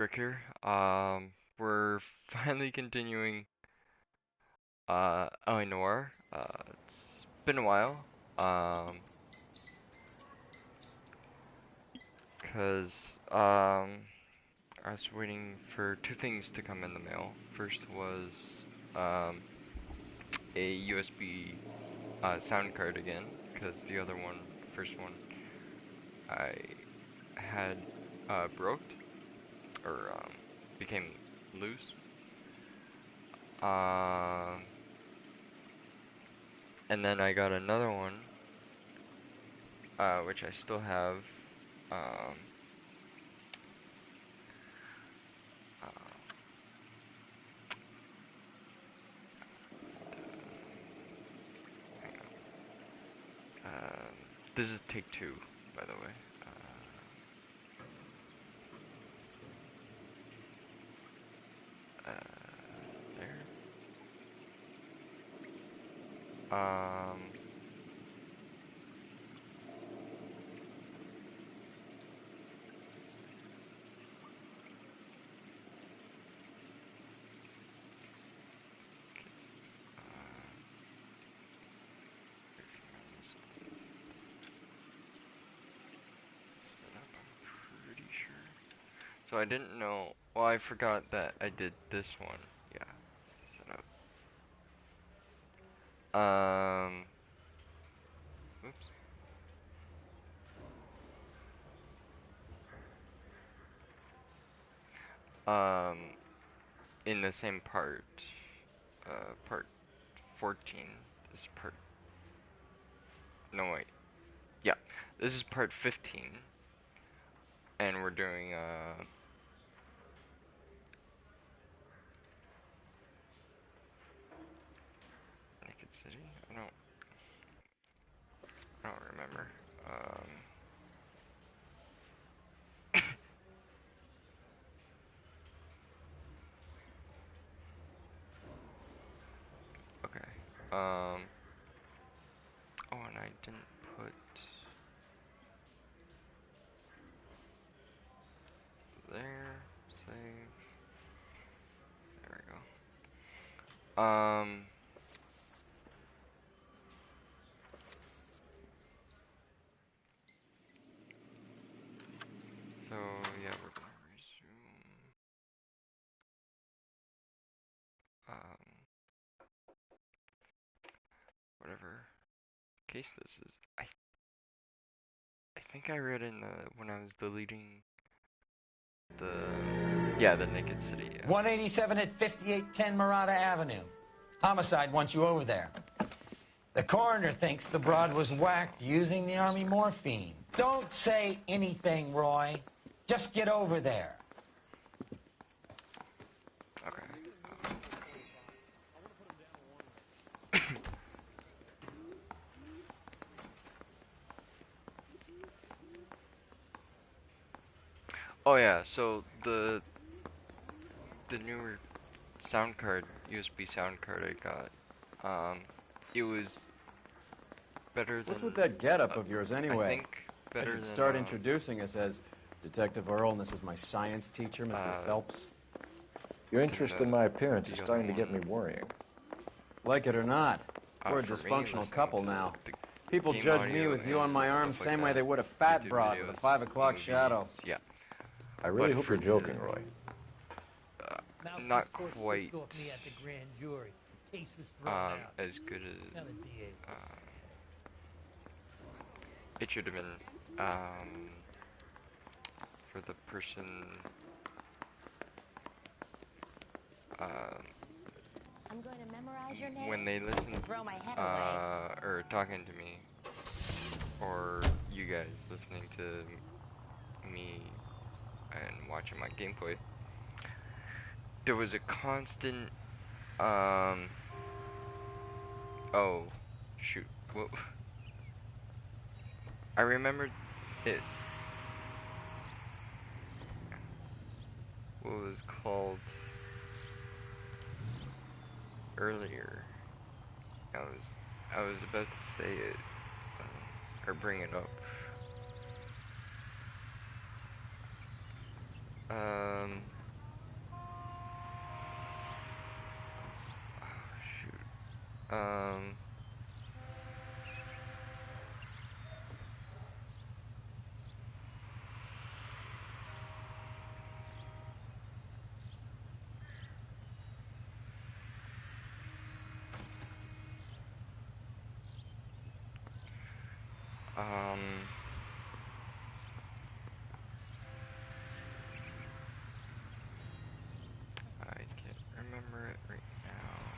Rick here. We're finally continuing L.A Noire. It's been a while. Um, 'Cause I was waiting for two things to come in the mail. First was um a USB sound card again, 'cause the other one, first one, I had broke or became loose. Um. And then I got another one, which I still have. Um, uh, hang on. This is take two, by the way. There. Um, I'm pretty sure. So I didn't know. Well, I forgot that I did this one. Yeah, it's the setup. Oops. Um, in the same part, part 14. This is part. No, wait. Yeah, this is part 15, and we're doing Naked City. I don't remember. Okay. Oh, and I didn't put there. Save. There we go. So yeah, we're gonna resume. Whatever case this is. I think I read in the when I was deleting the the Naked City. Yeah. 187 at 5810 Murata Avenue. Homicide wants you over there. The coroner thinks the broad was whacked using the army morphine. Don't say anything, Roy. Just get over there. Okay. Oh yeah, so the newer sound card, USB sound card I got, it was better than. What's with that getup of yours anyway? I think I better should than. start introducing us as Detective Earl, and this is my science teacher, Mr. Phelps. Your interest in my appearance is the starting to other get me one. worrying. Like it or not, we're a For me, dysfunctional listening couple to now. the People game judge me audio with you on and my arm stuff like same way that, they would a fat YouTube broad with a videos, 5 o'clock movies, shadow. Yeah. I really But hope for you're joking, the- Roy. Not quite off me at the grand jury. Case was thrown out. as good as Now the DA. it should have been for the person I'm going to memorize your name. when they listen Throw my head away. or talking to me, or you guys listening to me and watching my gameplay, there was a constant oh shoot, what I remembered it, what was called earlier. I was about to say it or bring it up. Um. Oh, shoot. Um. Um. I can't remember it right now.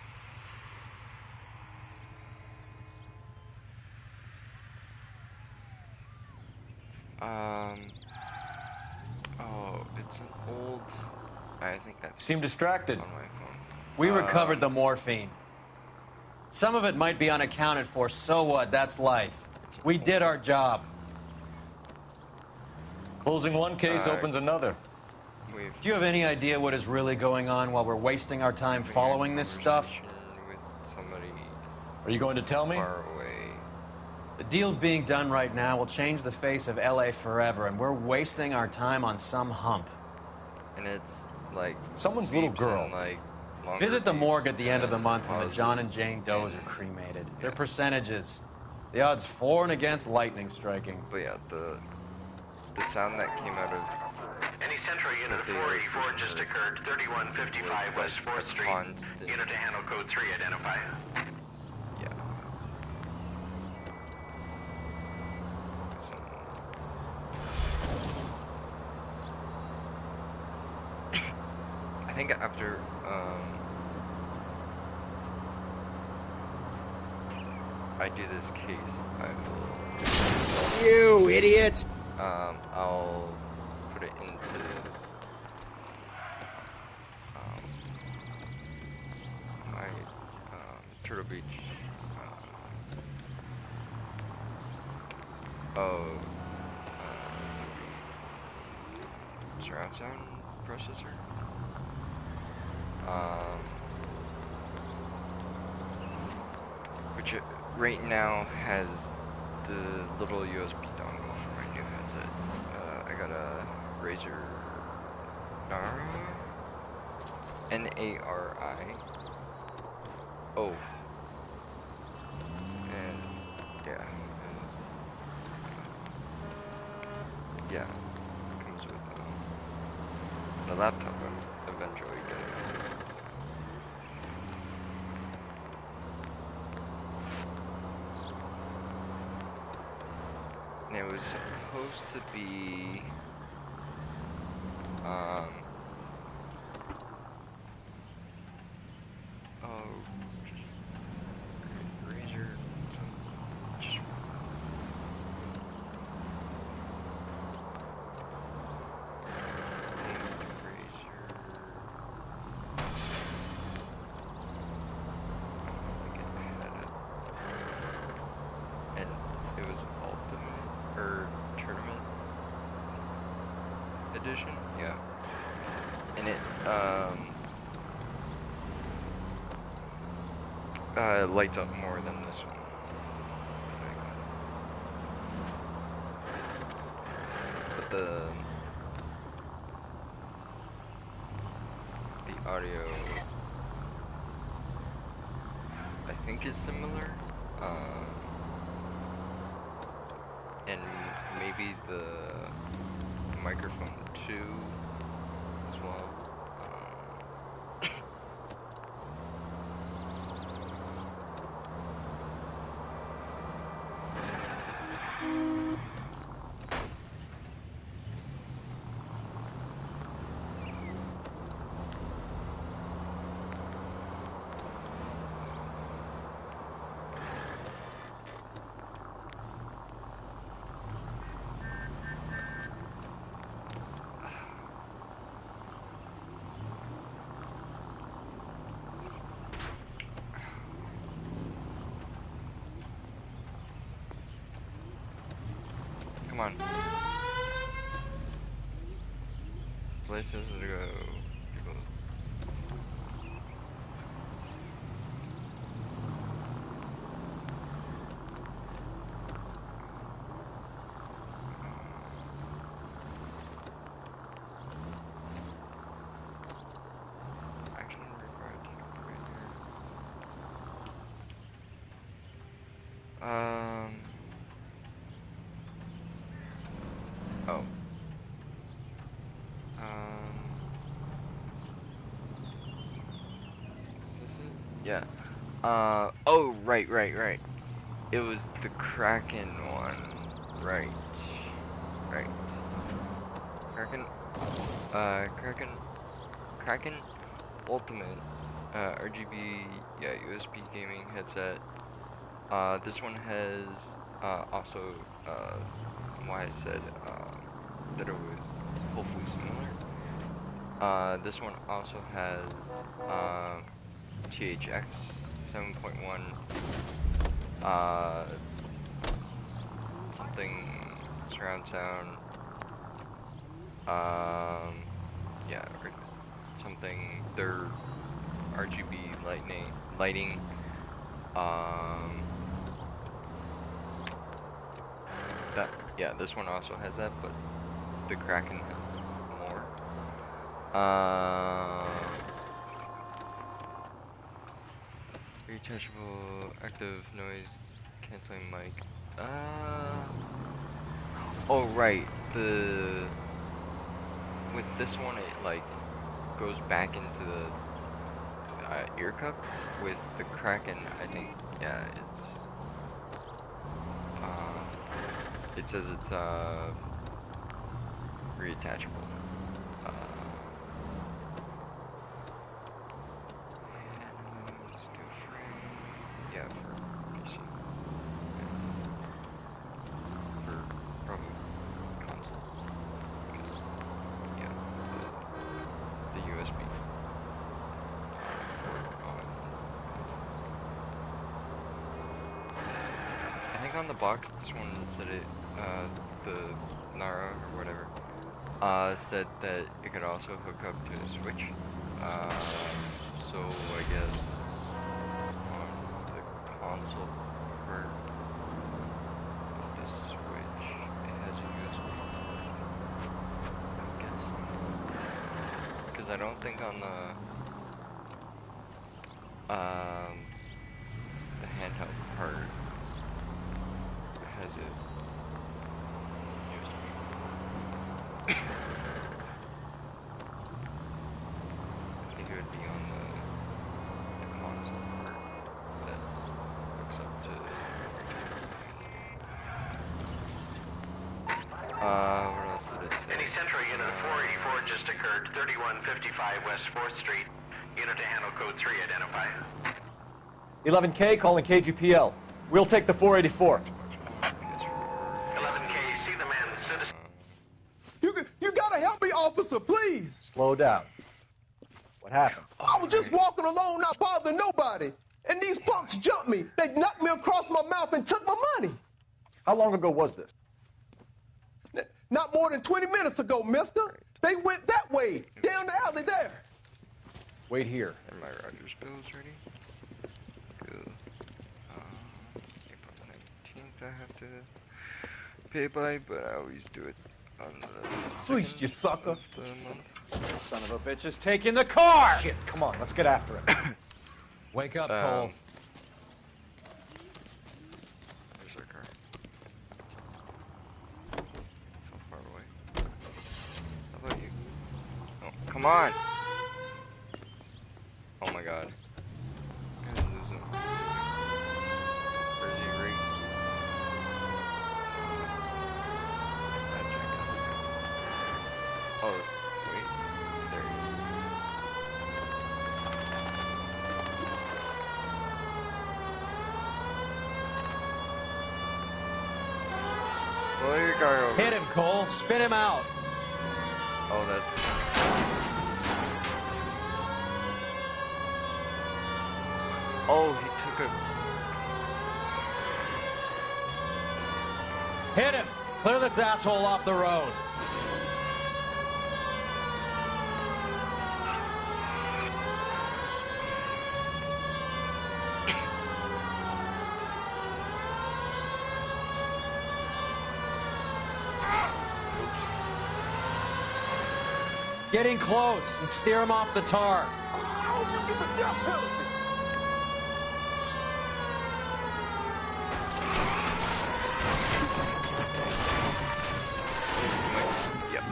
Oh, it's an old. I think that's Seem distracted. on my phone. We recovered the morphine. Some of it might be unaccounted for, so what? That's life. We did our job. Closing one case opens another. We've Do you have any idea what is really going on while we're wasting our time following this stuff? with somebody Are you going to tell me? far away. The deals being done right now will change the face of L.A. forever, and we're wasting our time on some hump. And it's like Someone's little beeps girl. and, like, longer Visit the beeps morgue at the end of the and month when the pauses John and Jane Does are and- cremated. yeah. They're percentages. The odds for and against lightning striking. But yeah, the sound that came out of Any Central Unit the 484 just occurred. 3155 West 4th Street. constant. Unit to handle code 3, identify. Yeah. I think after I do this case, I will You idiot! I'll put it into my Turtle Beach surround sound processor. Which right now has the little USB dongle for my new headset. I got a Razer Nara, Nari. Oh, and yeah, yeah, it comes with the laptop I'm eventually getting. And it was supposed to be oh, Razer, just and it was ultimate or tournament edition, yeah. And it lights up more than this one. But the audio I think is similar. And maybe the microphone too as well. Come on. Places to go. People. Yeah. Oh, right. It was the Kraken one. Right. Kraken, Kraken Ultimate, RGB, yeah, USB gaming headset. This one has, also, why I said, that it was hopefully similar. This one also has, THX 7.1, something surround sound, yeah, or something, their RGB lighting, that, yeah, this one also has that, but the Kraken has more. Retouchable active noise canceling mic. Oh right, with this one it like goes back into the ear cup. With the Kraken, I think, yeah, it says it's reattachable. Still frame. Yeah, for PC. For probably consoles. Yeah, the USB port on consoles. I think on the box this one said it, the Nara or whatever, said that it could also hook up to the Switch. So I guess on the console part of the Switch, it has a USB port, I guess. Because I don't think on the handheld part has it USB. I think it would be on the console part that hooks up to. What else did it say? Any Central Unit 484 just occurred, 3155 West 4th Street. Unit to handle code 3, identify. 11K calling KGPL. We'll take the 484. 11K, see the man, citizen. You gotta help me, officer, please. Slow down. What happened? I was just walking along, not bothering nobody. And these punks jumped me. They knocked me across my mouth and took my money. How long ago was this? Not more than 20 minutes ago, mister. They went that way, down the alley there. Wait here. Are my Rogers bills ready? Good. April 19th I have to pay by, but I always do it on the Please, you sucker. of the month. That son of a bitch is taking the car! Shit, come on, let's get after him. Wake up, Cole. Where's our car? So far away. How about you? Oh, come on! Oh my god. I'm gonna lose him. Where is he, right? Oh, wait. There he is. Pull your car over. Hit him, Cole. Spin him out. Oh, that's... Oh, he took a... Hit him. Clear this asshole off the road. Getting close and steer him off the tar. Yep.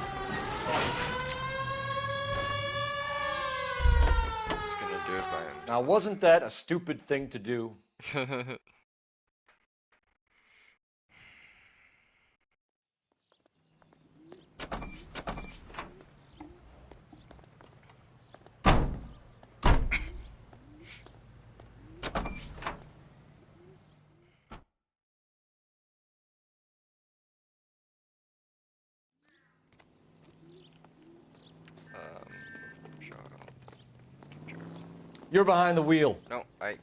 Just gonna do it by times. Now, wasn't that a stupid thing to do? Sure. You're behind the wheel. No, I.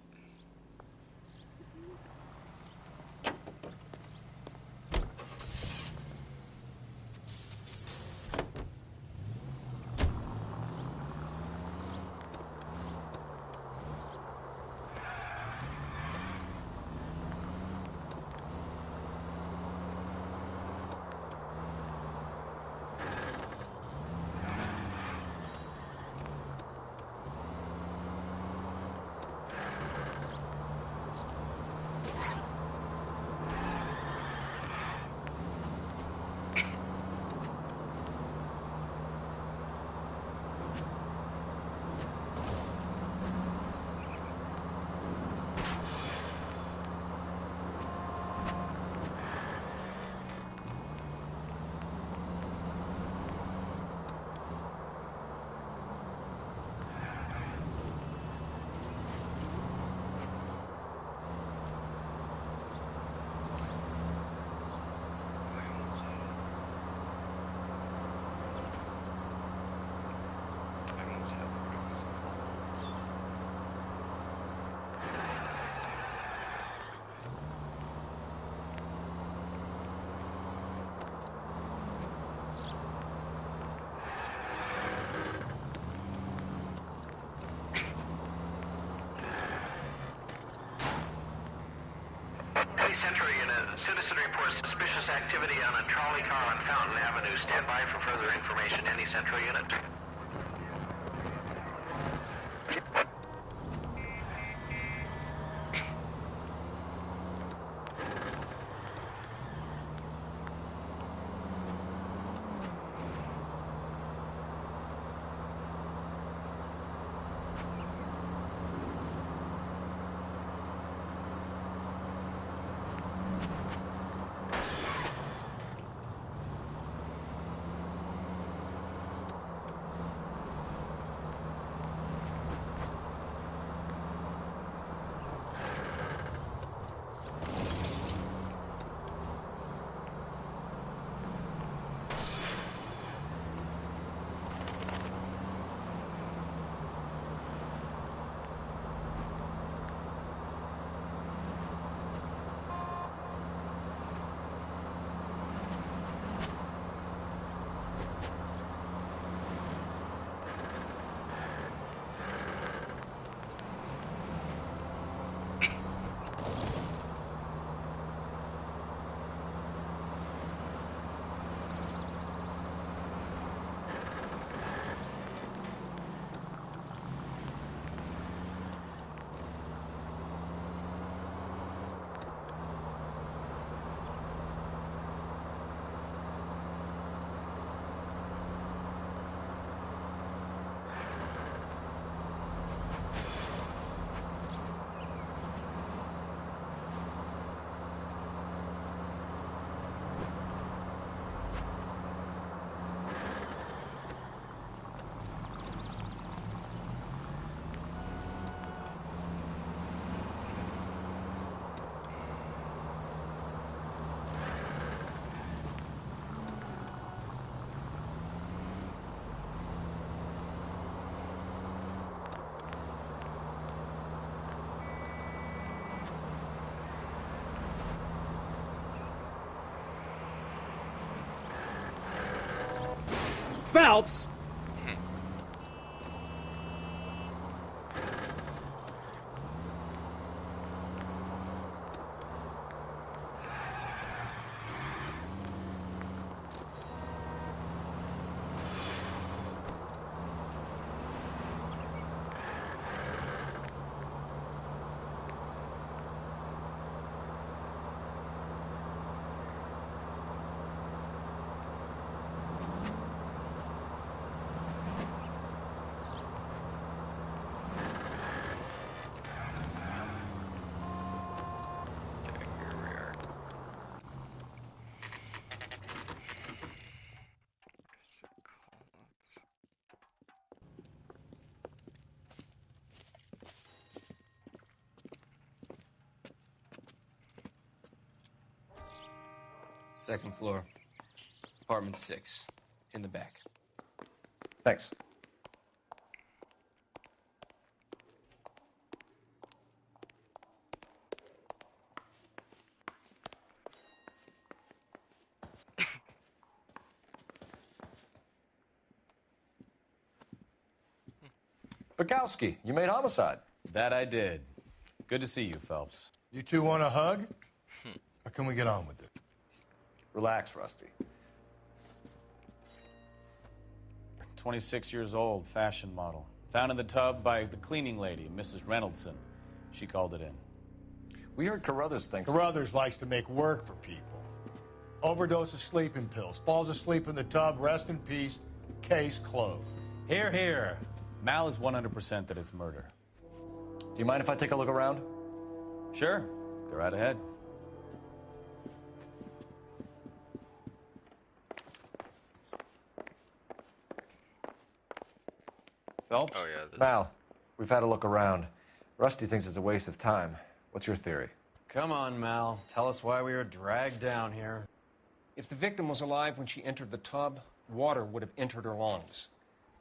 Century Unit, citizen reports suspicious activity on a trolley car on Fountain Avenue. Stand by for further information. Any Central Unit. Phelps! Second floor. Apartment 6. In the back. Thanks. Bukowski, you made homicide. That I did. Good to see you, Phelps. You two want a hug? Or can we get on with it? Relax, Rusty. 26 years old, fashion model. Found in the tub by the cleaning lady, Mrs. Reynoldson. She called it in. We heard Carruthers thinks... Carruthers likes to make work for people. Overdose of sleeping pills. Falls asleep in the tub. Rest in peace. Case closed. Here, here. Mal is 100% that it's murder. Do you mind if I take a look around? Sure. Go right ahead. Phelps? Oh yeah. This... Mal, we've had a look around. Rusty thinks it's a waste of time. What's your theory? Come on, Mal. Tell us why we were dragged down here. If the victim was alive when she entered the tub, water would have entered her lungs.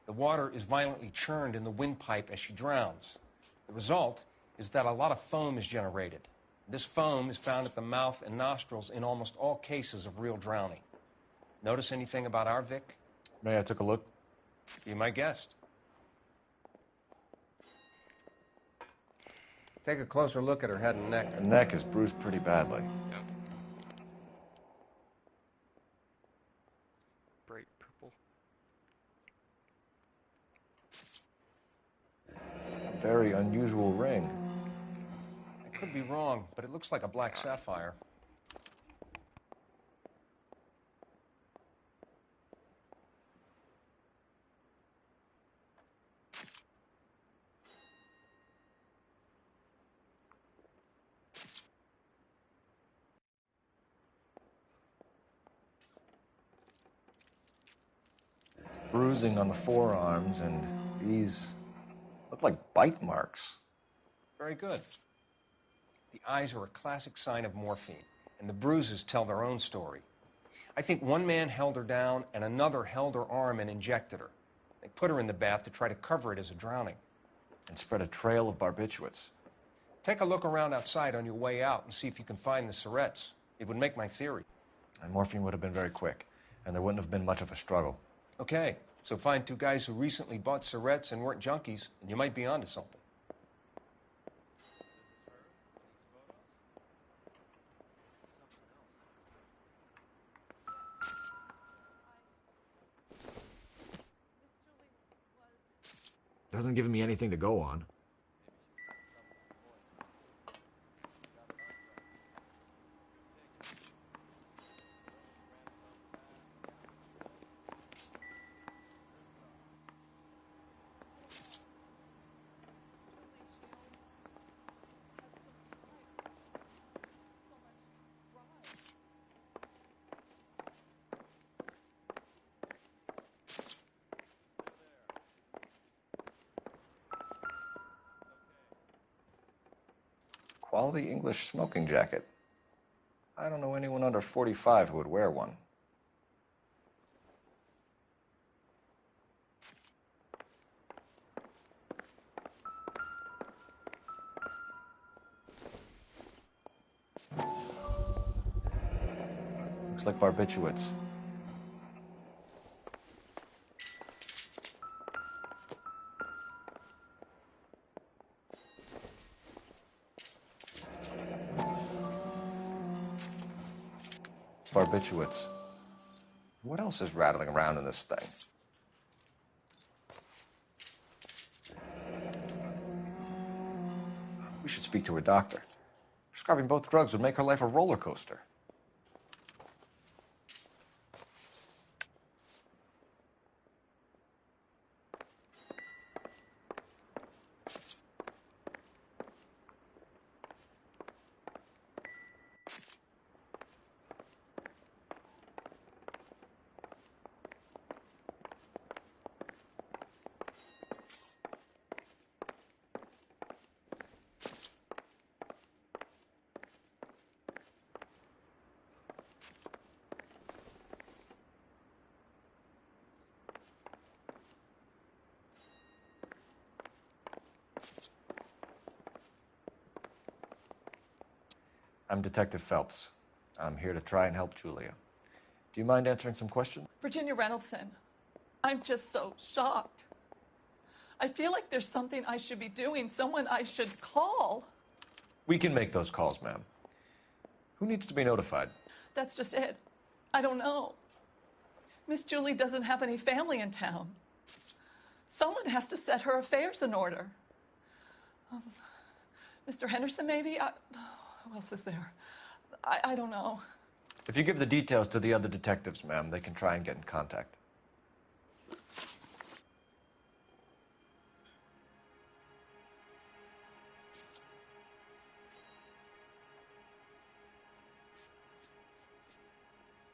The water is violently churned in the windpipe as she drowns. The result is that a lot of foam is generated. This foam is found at the mouth and nostrils in almost all cases of real drowning. Notice anything about our Vic? May I took a look? Be my guest. Take a closer look at her head and neck. Her neck is bruised pretty badly. Yep. Bright purple. Very unusual ring. I could be wrong, but it looks like a black sapphire. Bruising on the forearms, and these look like bite marks. Very good. The eyes are a classic sign of morphine, and the bruises tell their own story. I think one man held her down, and another held her arm and injected her. They put her in the bath to try to cover it as a drowning. And spread a trail of barbiturates. Take a look around outside on your way out and see if you can find the syrettes. It would make my theory. And morphine would have been very quick, and there wouldn't have been much of a struggle. Okay, so find two guys who recently bought syrettes and weren't junkies, and you might be onto something. Doesn't give me anything to go on. Quality English smoking jacket. I don't know anyone under 45 who would wear one. Looks like barbiturates. Barbiturates. What else is rattling around in this thing? We should speak to her doctor. Prescribing both drugs would make her life a roller coaster. I'm Detective Phelps. I'm here to try and help Julia. Do you mind answering some questions? Virginia Reynoldson, I'm just so shocked. I feel like there's something I should be doing, someone I should call. We can make those calls, ma'am. Who needs to be notified? That's just it. I don't know. Miss Julie doesn't have any family in town. Someone has to set her affairs in order. Mr. Henderson, maybe? Who else is there? I don't know. If you give the details to the other detectives, ma'am, they can try and get in contact.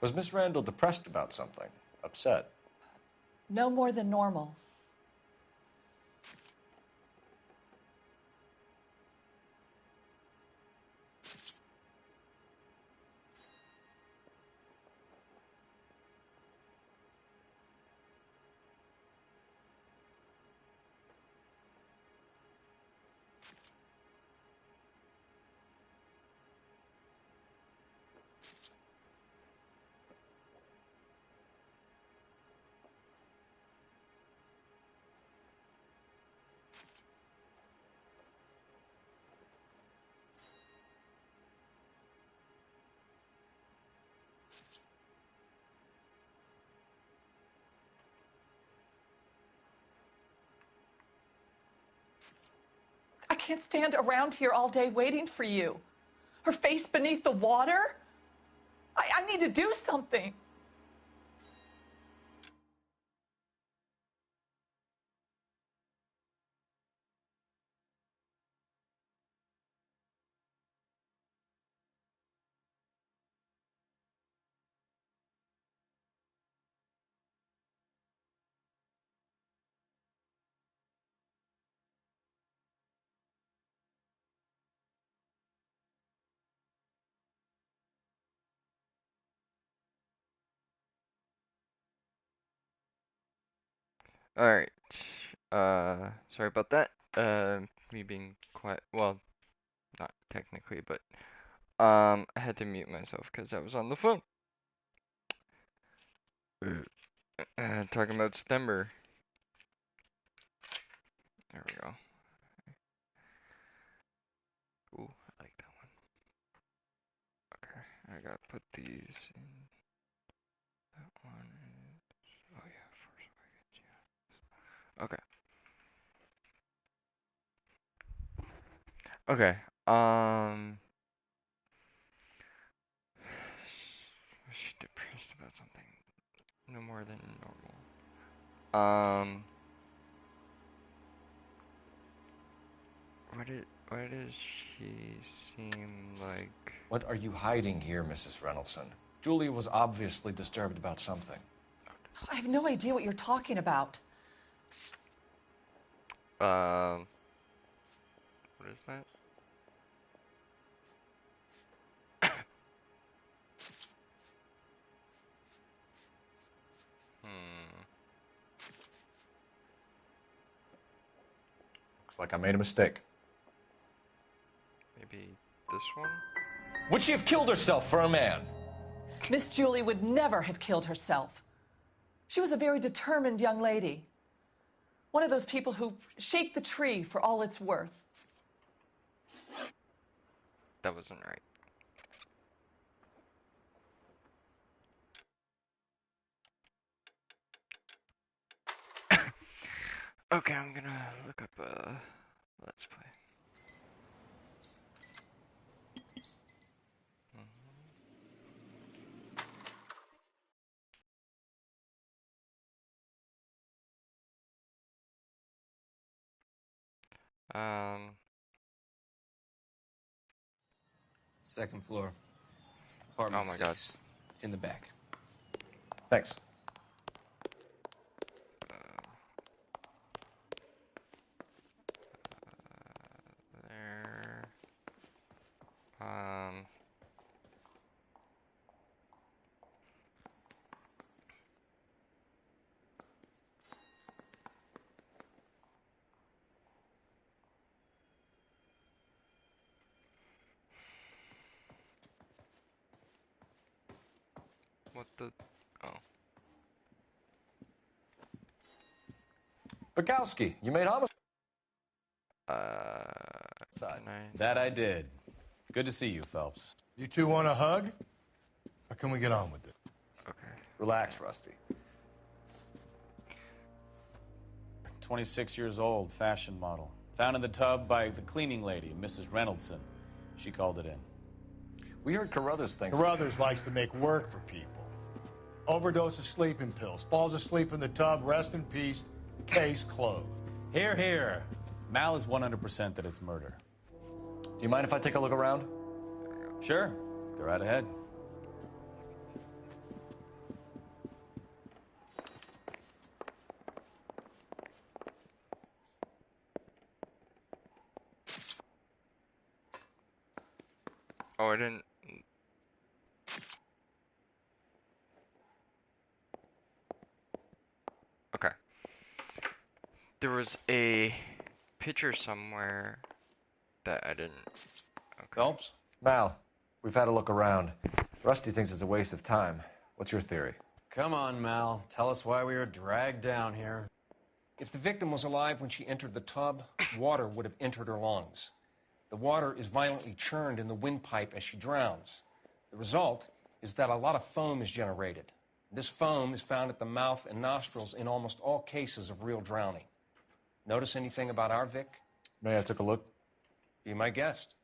Was Miss Randall depressed about something? Upset? No more than normal. I can't stand around here all day waiting for you. Her face beneath the water? I need to do something. Alright. Sorry about that. Me being quiet. Well, not technically, but I had to mute myself because I was on the phone. Talking about September. There we go. Ooh, I like that one. Okay, I gotta put these in. That one is. Oh yeah, Force Awakens. Yeah. Okay. Was she depressed about something? No more than normal. Why does she seem like... What are you hiding here, Mrs. Reynoldson? Julia was obviously disturbed about something. I have no idea what you're talking about. What is that? Looks like I made a mistake. Maybe this one? Would she have killed herself for a man? Miss Julie would never have killed herself. She was a very determined young lady. One of those people who shake the tree for all it's worth. That wasn't right. Okay, I'm gonna look up Let's Play. Second floor. Oh Apartment my god. 6. In the back. Thanks. There. What the? Oh. Bukowski, you made homicide. Can I? That I did. Good to see you, Phelps. You two want a hug? Or can we get on with it? Okay. Relax, Rusty. 26 years old, fashion model. Found in the tub by the cleaning lady, Mrs. Reynoldson. She called it in. We heard Carruthers thinks... Carruthers likes to make work for people. Overdose of sleeping pills. Falls asleep in the tub. Rest in peace. Case closed. Here, here. Mal is 100% that it's murder. Do you mind if I take a look around? Sure. Go right ahead. Oh, I didn't. Okay. There was a picture somewhere that I didn't. Okay. Phelps? Mal, we've had a look around. Rusty thinks it's a waste of time. What's your theory? Come on, Mal. Tell us why we were dragged down here. If the victim was alive when she entered the tub, water would have entered her lungs. The water is violently churned in the windpipe as she drowns. The result is that a lot of foam is generated. This foam is found at the mouth and nostrils in almost all cases of real drowning. Notice anything about our Vic? May I take a look? Be my guest.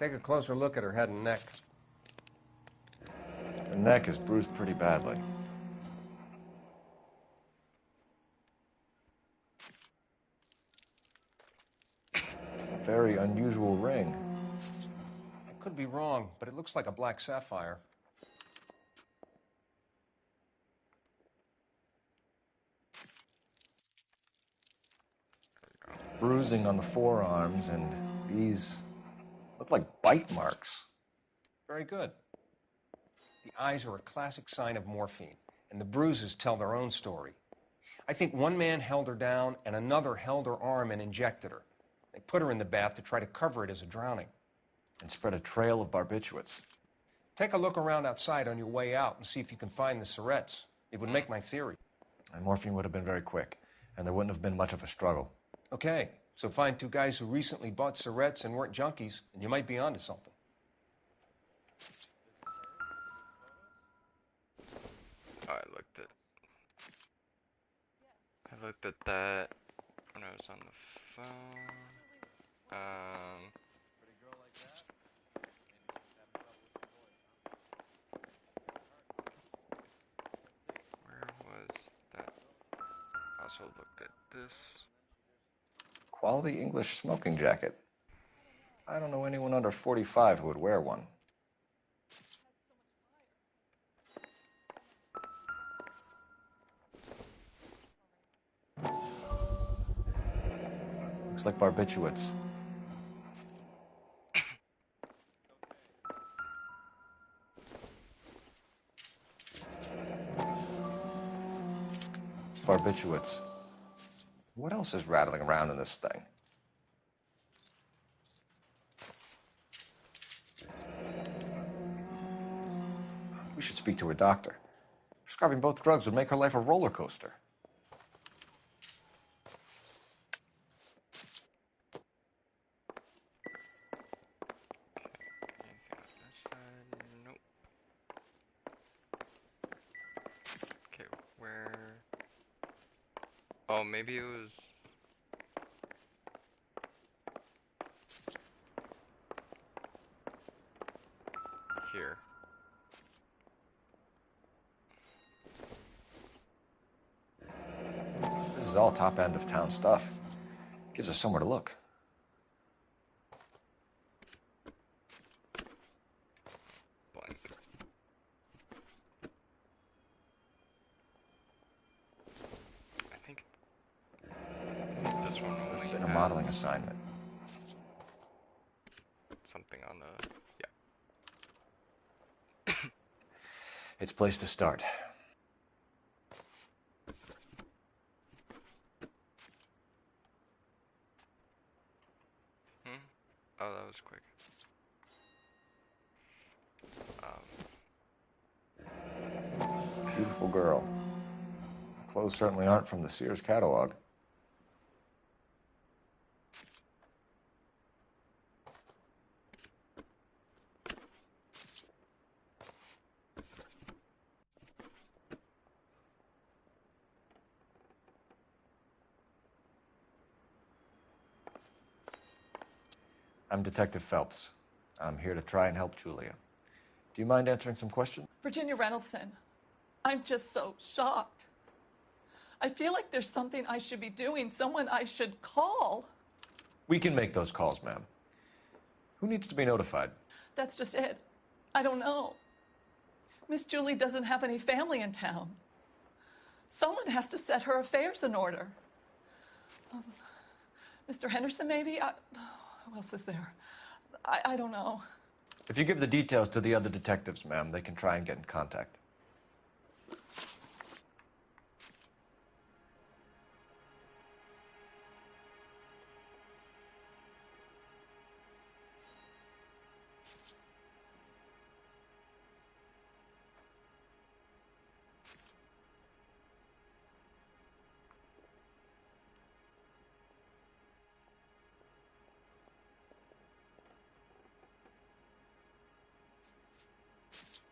Take a closer look at her head and neck. Her neck is bruised pretty badly. A very unusual ring. I could be wrong, but it looks like a black sapphire. Bruising on the forearms, and these look like bite marks. Very good. The eyes are a classic sign of morphine, and the bruises tell their own story. I think one man held her down, and another held her arm and injected her. They put her in the bath to try to cover it as a drowning. And spread a trail of barbiturates. Take a look around outside on your way out and see if you can find the syrettes. It would make my theory. And morphine would have been very quick, and there wouldn't have been much of a struggle. Okay, so find two guys who recently bought syrettes and weren't junkies, and you might be onto something. I looked at that when I was on the phone. Where was that? Also looked at this. Quality English smoking jacket. I don't know anyone under 45 who would wear one. Looks like barbiturates. Barbiturates. What else is rattling around in this thing? We should speak to her doctor. Prescribing both drugs would make her life a roller coaster. Nope. Okay, where? Oh, maybe it was. Here. This is all top end of town stuff. Gives us somewhere to look. I think this one only Been a has modeling assignment. something on the. It's a place to start. Oh, that was quick. girl. Clothes certainly aren't from the Sears catalog. I'm Detective Phelps. I'm here to try and help Julia. Do you mind answering some questions? Virginia Reynoldson, I'm just so shocked. I feel like there's something I should be doing, someone I should call. We can make those calls, ma'am. Who needs to be notified? That's just it. I don't know. Miss Julie doesn't have any family in town. Someone has to set her affairs in order. Mr. Henderson, maybe? Who else is there? I don't know. If you give the details to the other detectives, ma'am, they can try and get in contact.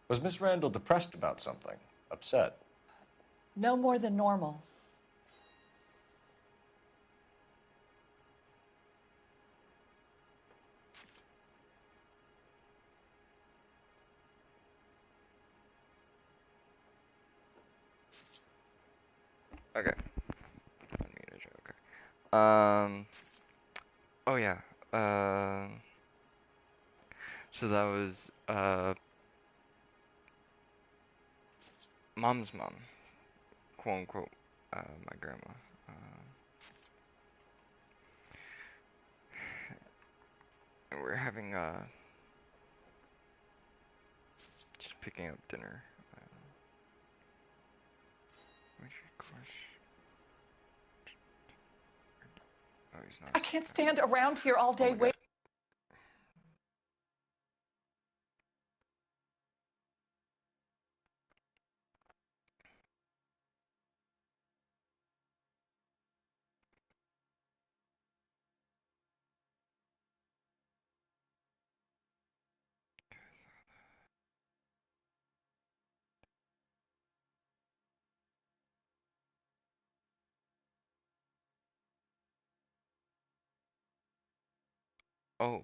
Was Miss Randall depressed about something? Upset? No more than normal. Okay. Okay. Oh yeah. So that was mom's mom, quote unquote, my grandma. And we're having just picking up dinner. Where's your question? Oh, he's not. I can't stand around here all day waiting. Oh.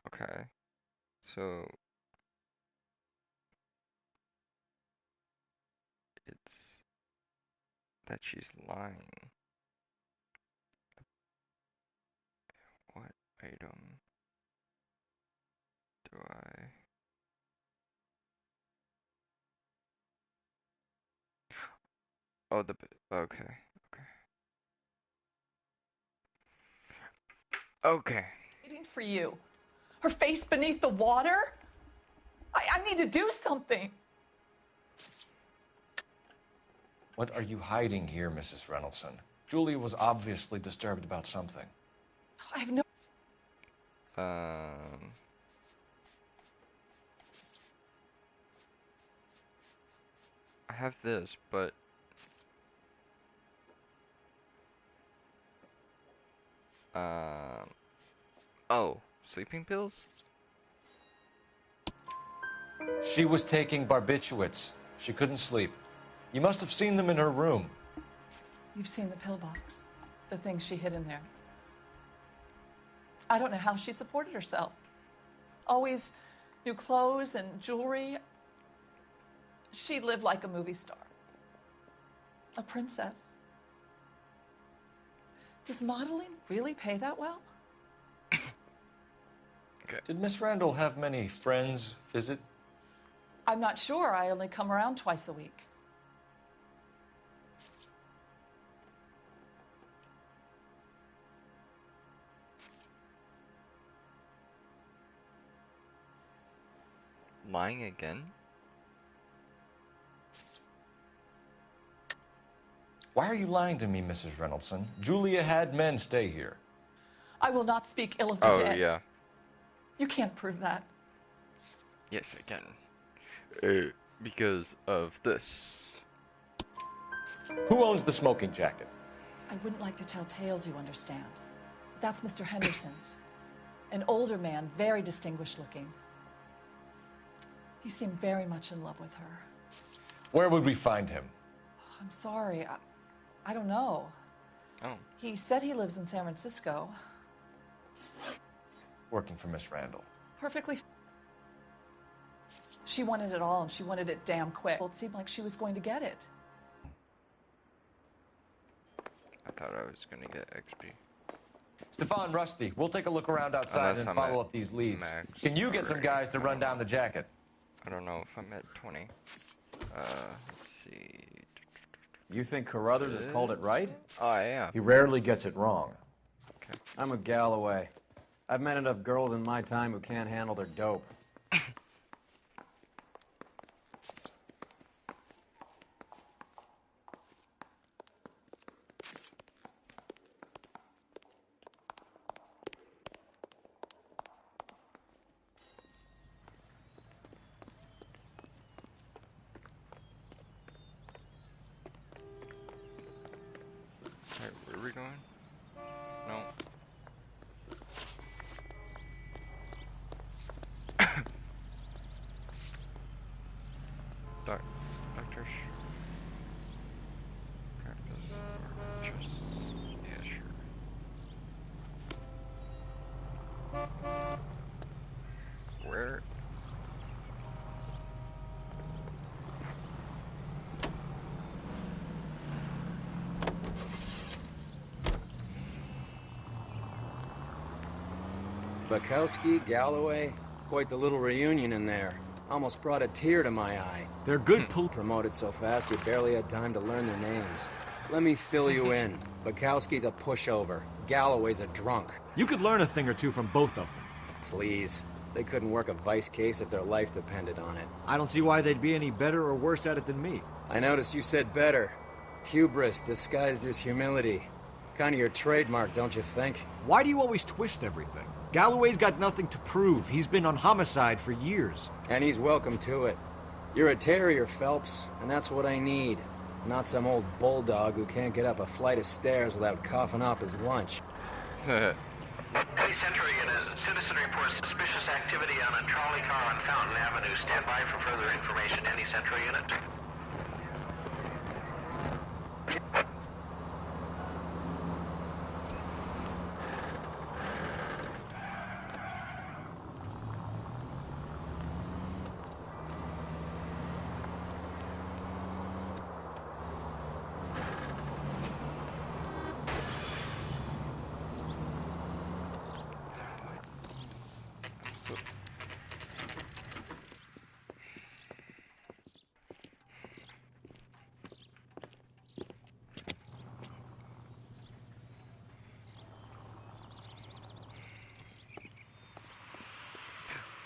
Okay. So it's that she's lying. What item do I? Oh, okay. Okay. Waiting for you. Her face beneath the water? I need to do something. What are you hiding here, Mrs. Reynoldson? Julia was obviously disturbed about something. I have no... I have this, but oh, sleeping pills? She was taking barbiturates. She couldn't sleep. You must have seen them in her room. You've seen the pill box, the things she hid in there. I don't know how she supported herself. Always new clothes and jewelry. She lived like a movie star. A princess. Does modeling really pay that well? Okay. Did Miss Randall have many friends visit? I'm not sure. I only come around twice a week. Lying again? Why are you lying to me, Mrs. Reynoldson? Julia had men stay here. I will not speak ill of the Oh, dead. yeah. You can't prove that. Yes, I can. Because of this. Who owns the smoking jacket? I wouldn't like to tell tales, you understand. That's Mr. Henderson's. An older man, very distinguished looking. He seemed very much in love with her. Where would we find him? I'm sorry. I don't know. Oh. He said he lives in San Francisco. Working for Miss Randall. Perfectly. She wanted it all, and she wanted it damn quick. Well, it seemed like she was going to get it. I thought I was gonna get XP. Stefan, Rusty, we'll take a look around outside and follow up these leads. Can you get some guys to run down the jacket? I don't know if I'm at 20. Let's see. You think Carruthers has called it right? Oh, yeah. He rarely gets it wrong. Okay. I'm with Galloway. I've met enough girls in my time who can't handle their dope. Alright, where are we going? No. Doctors. Practice or just... Yeah, sure. Where? Bukowski, Galloway, quite the little reunion in there. Almost brought a tear to my eye. They're good Promoted so fast you barely had time to learn their names. Let me fill you in. Bukowski's a pushover. Galloway's a drunk. You could learn a thing or two from both of them. Please. They couldn't work a vice case if their life depended on it. I don't see why they'd be any better or worse at it than me. I noticed you said better. Hubris disguised as humility. Kind of your trademark, don't you think? Why do you always twist everything? Galloway's got nothing to prove. He's been on homicide for years. And he's welcome to it. You're a terrier, Phelps, and that's what I need. Not some old bulldog who can't get up a flight of stairs without coughing up his lunch. Any Century unit, citizen reports suspicious activity on a trolley car on Fountain Avenue. Stand by for further information. Any Century unit?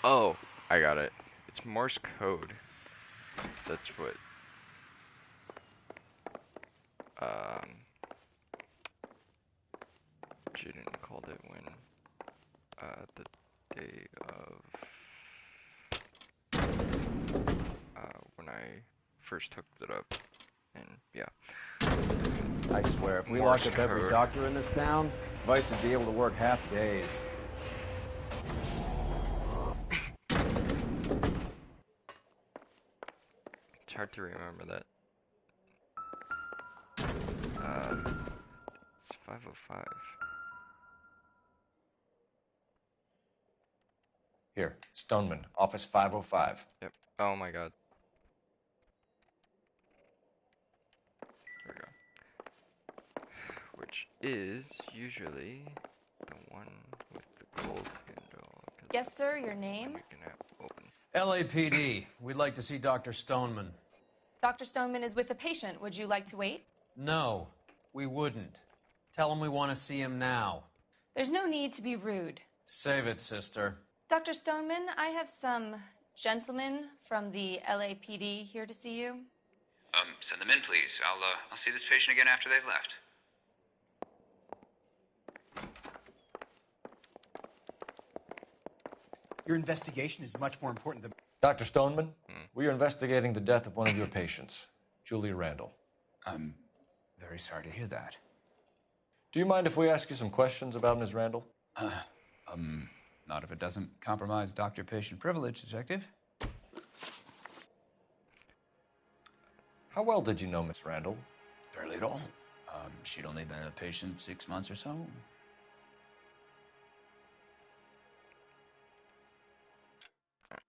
Oh, I got it. It's Morse code. That's what. Jaden called it when, the day of, when I first hooked it up, and yeah. I swear, if we Morse locked up every code. doctor in this town, Vice would be able to work half days. It's hard to remember that. It's 5:05. Here, Stoneman, office 505. Yep. Oh my god. There we go. Which is usually the one with the gold handle. Yes, sir, your name? We can have open. LAPD. We'd like to see Dr. Stoneman. Dr. Stoneman is with a patient. Would you like to wait? No, we wouldn't. Tell him we want to see him now. There's no need to be rude. Save it, sister. Dr. Stoneman, I have some gentlemen from the LAPD here to see you. Send them in, please. I'll see this patient again after they've left. Your investigation is much more important than... Dr. Stoneman, we are investigating the death of one of your patients, Julia Randall. I'm very sorry to hear that. Do you mind if we ask you some questions about Ms. Randall? Not if it doesn't compromise doctor-patient privilege, Detective. How well did you know Miss Randall? Barely at all. She'd only been a patient 6 months or so. Hang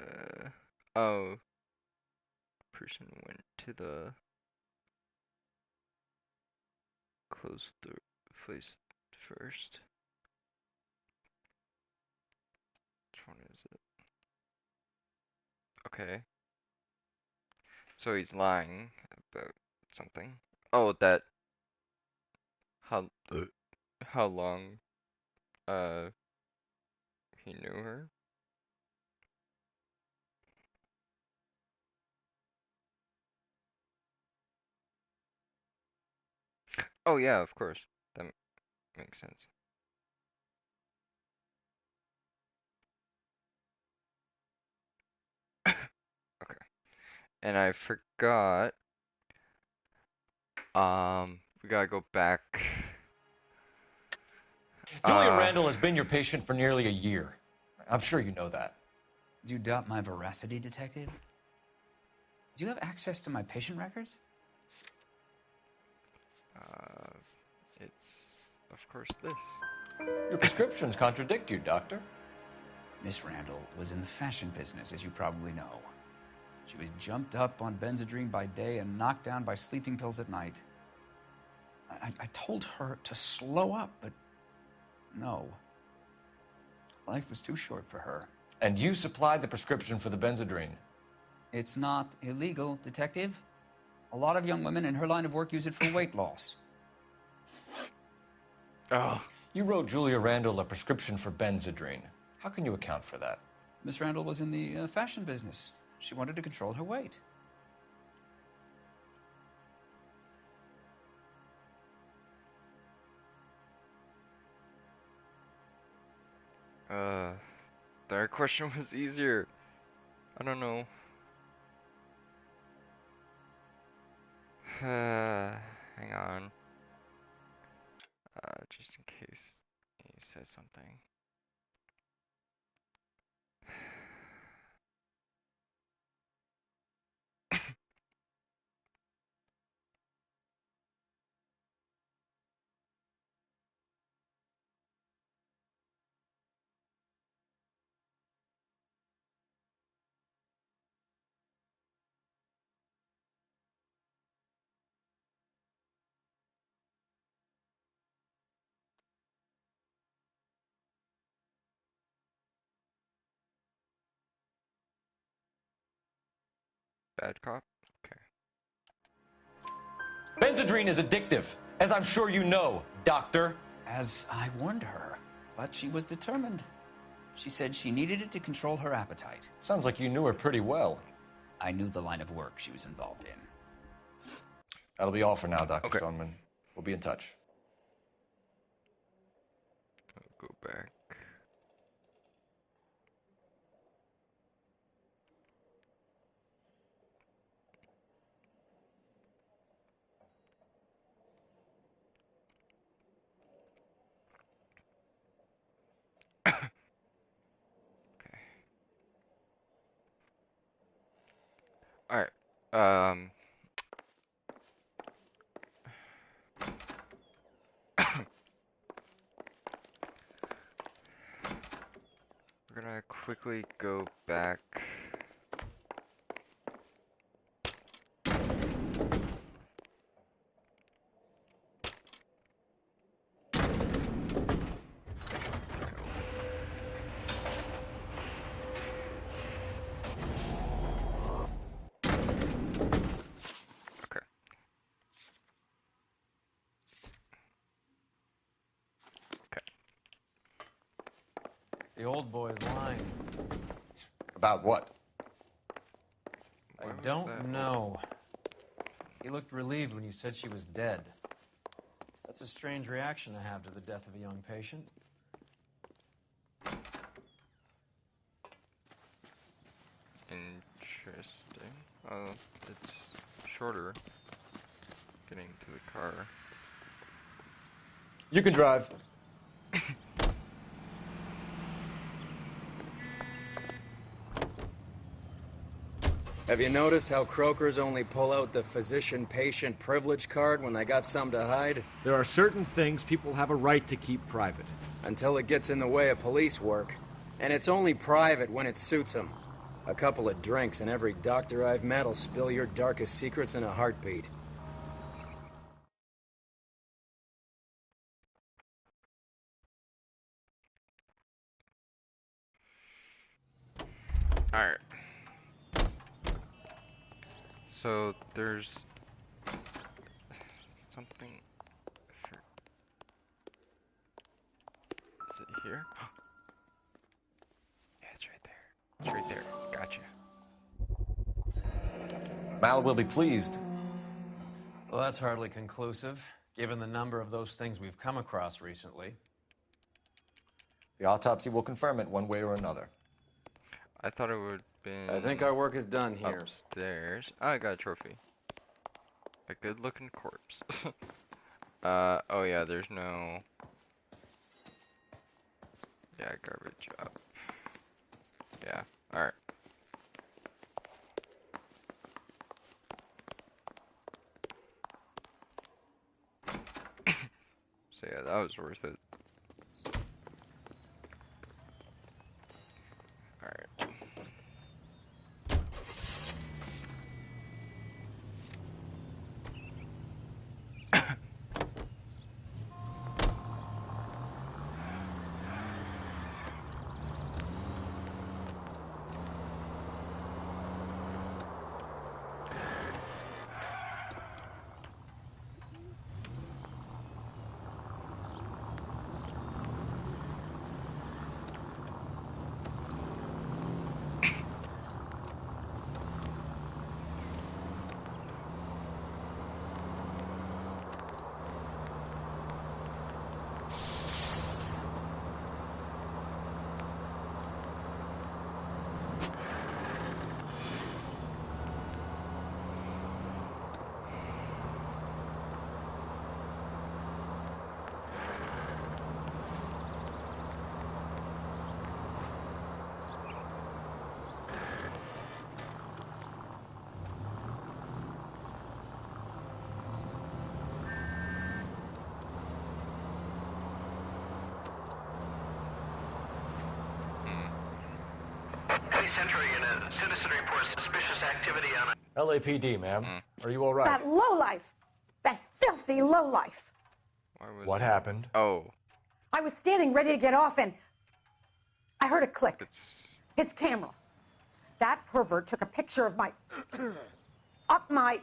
on. Oh. Person went to the close the place first. Which one is it? Okay. So he's lying about something. Oh, that how long he knew her. Oh yeah, of course. That makes sense. Okay. And I forgot. We gotta go back. Julia Randall has been your patient for nearly a year. I'm sure you know that. Do you doubt my veracity, Detective? Do you have access to my patient records? It's of course this. Your prescriptions contradict you, Doctor. Miss Randall was in the fashion business, as you probably know. She was jumped up on Benzedrine by day and knocked down by sleeping pills at night. I told her to slow up, but no. Life was too short for her. And you supplied the prescription for the Benzedrine. It's not illegal, Detective. A lot of young women in her line of work use it for weight loss. Oh. You wrote Julia Randall a prescription for Benzedrine. How can you account for that? Miss Randall was in the fashion business. She wanted to control her weight. Their question was easier. I don't know. Hang on. Just in case he says something. Bad cop? Okay. Benzedrine is addictive, as I'm sure you know, Doctor. As I warned her, but she was determined. She said she needed it to control her appetite. Sounds like you knew her pretty well. I knew the line of work she was involved in. That'll be all for now, Dr. Stoneman. We'll be in touch. I'll go back. Alright. We're gonna quickly go back. The old boy's lying. About what? I don't know. He looked relieved when you said she was dead. That's a strange reaction to have to the death of a young patient. Interesting. It's shorter getting to the car. You can drive. Have you noticed how croakers only pull out the physician-patient privilege card when they got something to hide? There are certain things people have a right to keep private. Until it gets in the way of police work. And it's only private when it suits them. A couple of drinks and every doctor I've met will spill your darkest secrets in a heartbeat. Alright. So there's something. Is it here? Yeah, it's right there. It's right there. Gotcha. Mal will be pleased. Well, that's hardly conclusive, given the number of those things we've come across recently. The autopsy will confirm it one way or another. I thought it would have been. I think our work is done here. Upstairs. Oh, I got a trophy. A good-looking corpse. Oh yeah, there's no. Yeah, garbage up. Yeah. All right. So yeah, that was worth it. Alright. Century in a citizen reports suspicious activity on a... LAPD, ma'am. Are you all right? That lowlife! That filthy lowlife! What happened? Oh. I was standing ready to get off and I heard a click. His camera. That pervert took a picture of my... up my...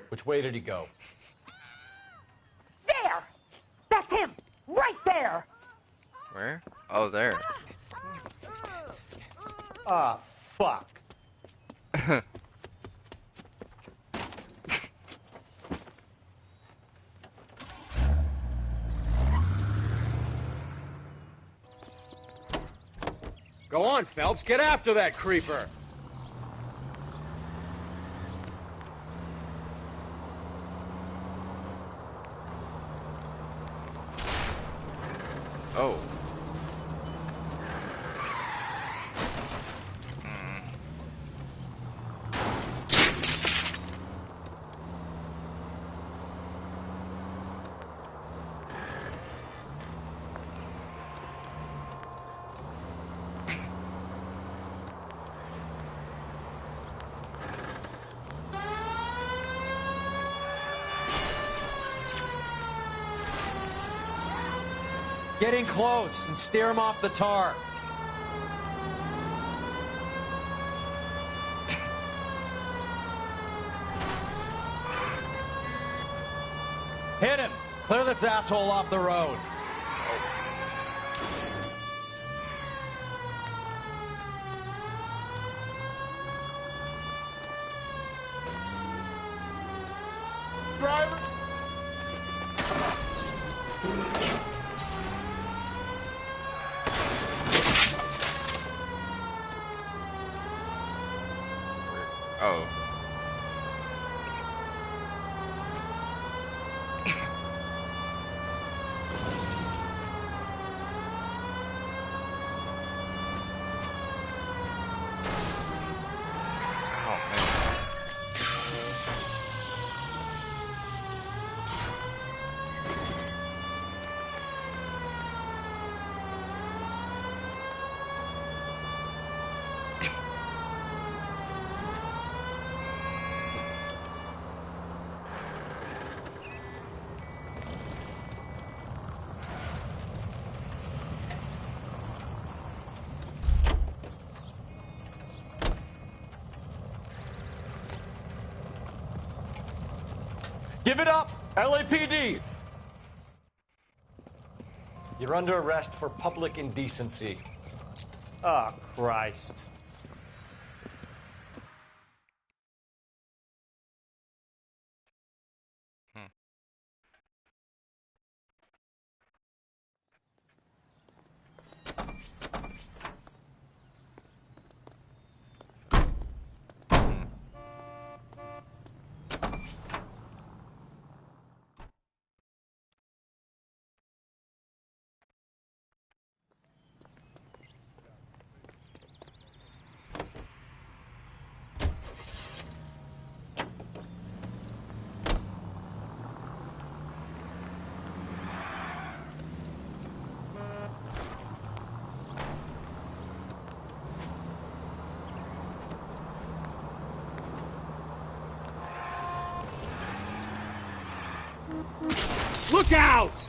Which way did he go? There! That's him! Right there! Where? Oh, there. Ah, fuck. Go on, Phelps, get after that creeper! Oh. Get in close and steer him off the tar. Hit him! Clear this asshole off the road. Oh. Oh, man. Give it up, LAPD! You're under arrest for public indecency. Oh, Christ. Look out!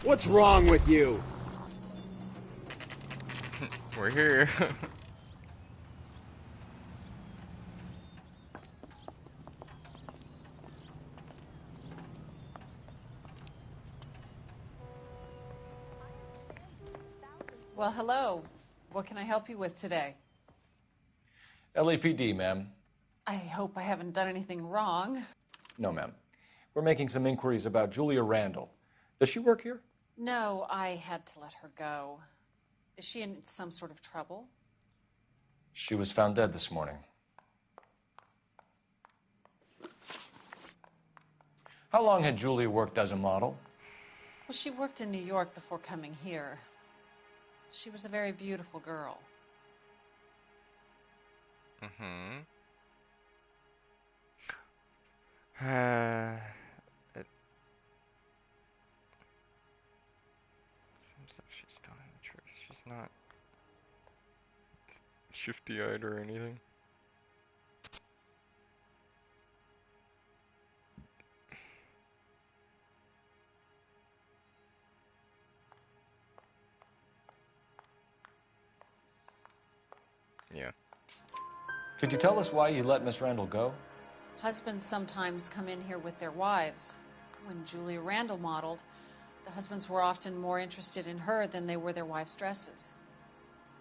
What's wrong with you? We're here. Well, hello. What can I help you with today? LAPD, ma'am. I hope I haven't done anything wrong. No, ma'am. We're making some inquiries about Julia Randall. Does she work here? No, I had to let her go. Is she in some sort of trouble? She was found dead this morning. How long had Julia worked as a model? Well, she worked in New York before coming here. She was a very beautiful girl. Mm-hmm. It seems like she's telling the truth. She's not shifty-eyed or anything. Yeah. Could you tell us why you let Miss Randall go? Husbands sometimes come in here with their wives. When Julia Randall modeled, the husbands were often more interested in her than they were their wives' dresses.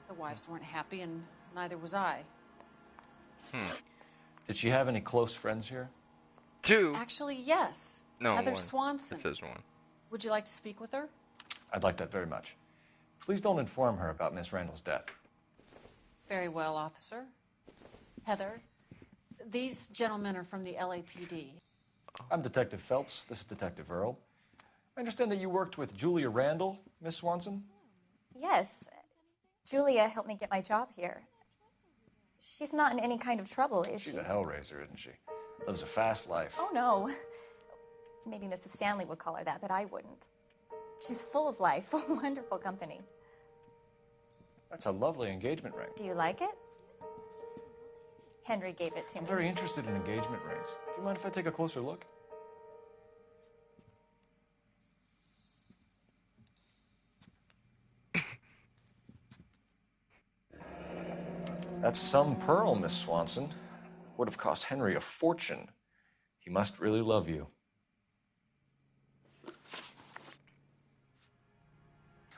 The wives weren't happy, and neither was I. Did she have any close friends here? Two. Actually, yes. No, Heather one. Swanson. It says one. Would you like to speak with her? I'd like that very much. Please don't inform her about Miss Randall's death. Very well, officer. Heather, these gentlemen are from the LAPD. I'm Detective Phelps. This is Detective Earl. I understand that you worked with Julia Randall, Miss Swanson? Yes. Julia helped me get my job here. She's not in any kind of trouble, is she? She's a hellraiser, isn't she? Lives a fast life. Oh, no. Maybe Mrs. Stanley would call her that, but I wouldn't. She's full of life, wonderful company. That's a lovely engagement ring. Do you like it? Henry gave it to I'm me. very interested in engagement rings. Do you mind if I take a closer look? That's some pearl, Miss Swanson. would have cost Henry a fortune. He must really love you.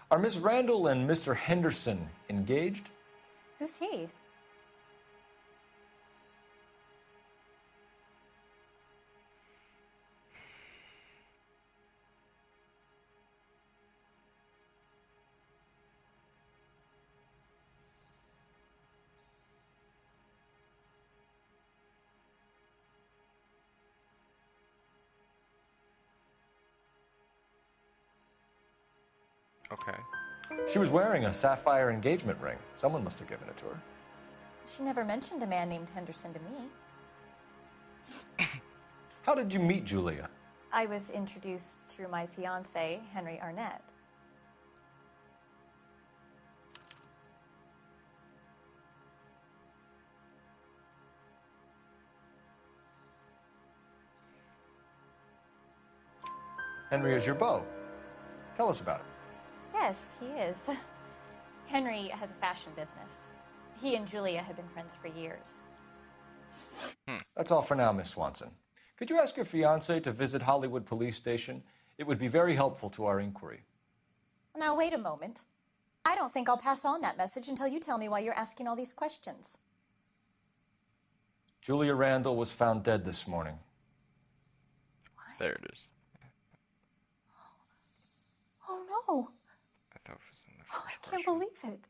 Are Miss Randall and Mr. Henderson engaged? Who's he? Okay. She was wearing a sapphire engagement ring. Someone must have given it to her. She never mentioned a man named Henderson to me. How did you meet Julia? I was introduced through my fiancé, Henry Arnett. Henry is your beau. Tell us about it. Yes, he is. Henry has a fashion business. He and Julia have been friends for years. That's all for now, Miss Swanson. Could you ask your fiancé to visit Hollywood Police Station? It would be very helpful to our inquiry. Now, wait a moment. I don't think I'll pass on that message until you tell me why you're asking all these questions. Julia Randall was found dead this morning. What? There it is. Oh, no. I thought it was in the Oh, I can't believe it.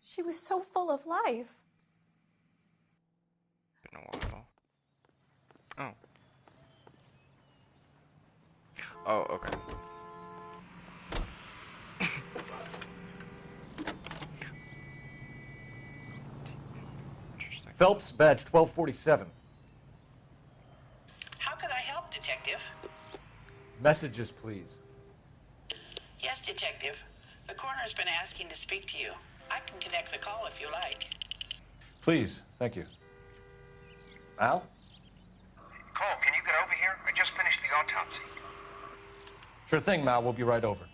She was so full of life. Been a while. Oh. Oh, okay. Interesting. Phelps, badge 1247. How can I help, Detective? Messages, please. Yes, Detective. The coroner's been asking to speak to you. I can connect the call if you like. Please, thank you. Al? Cole, can you get over here? I just finished the autopsy. Sure thing, Mal. We'll be right over.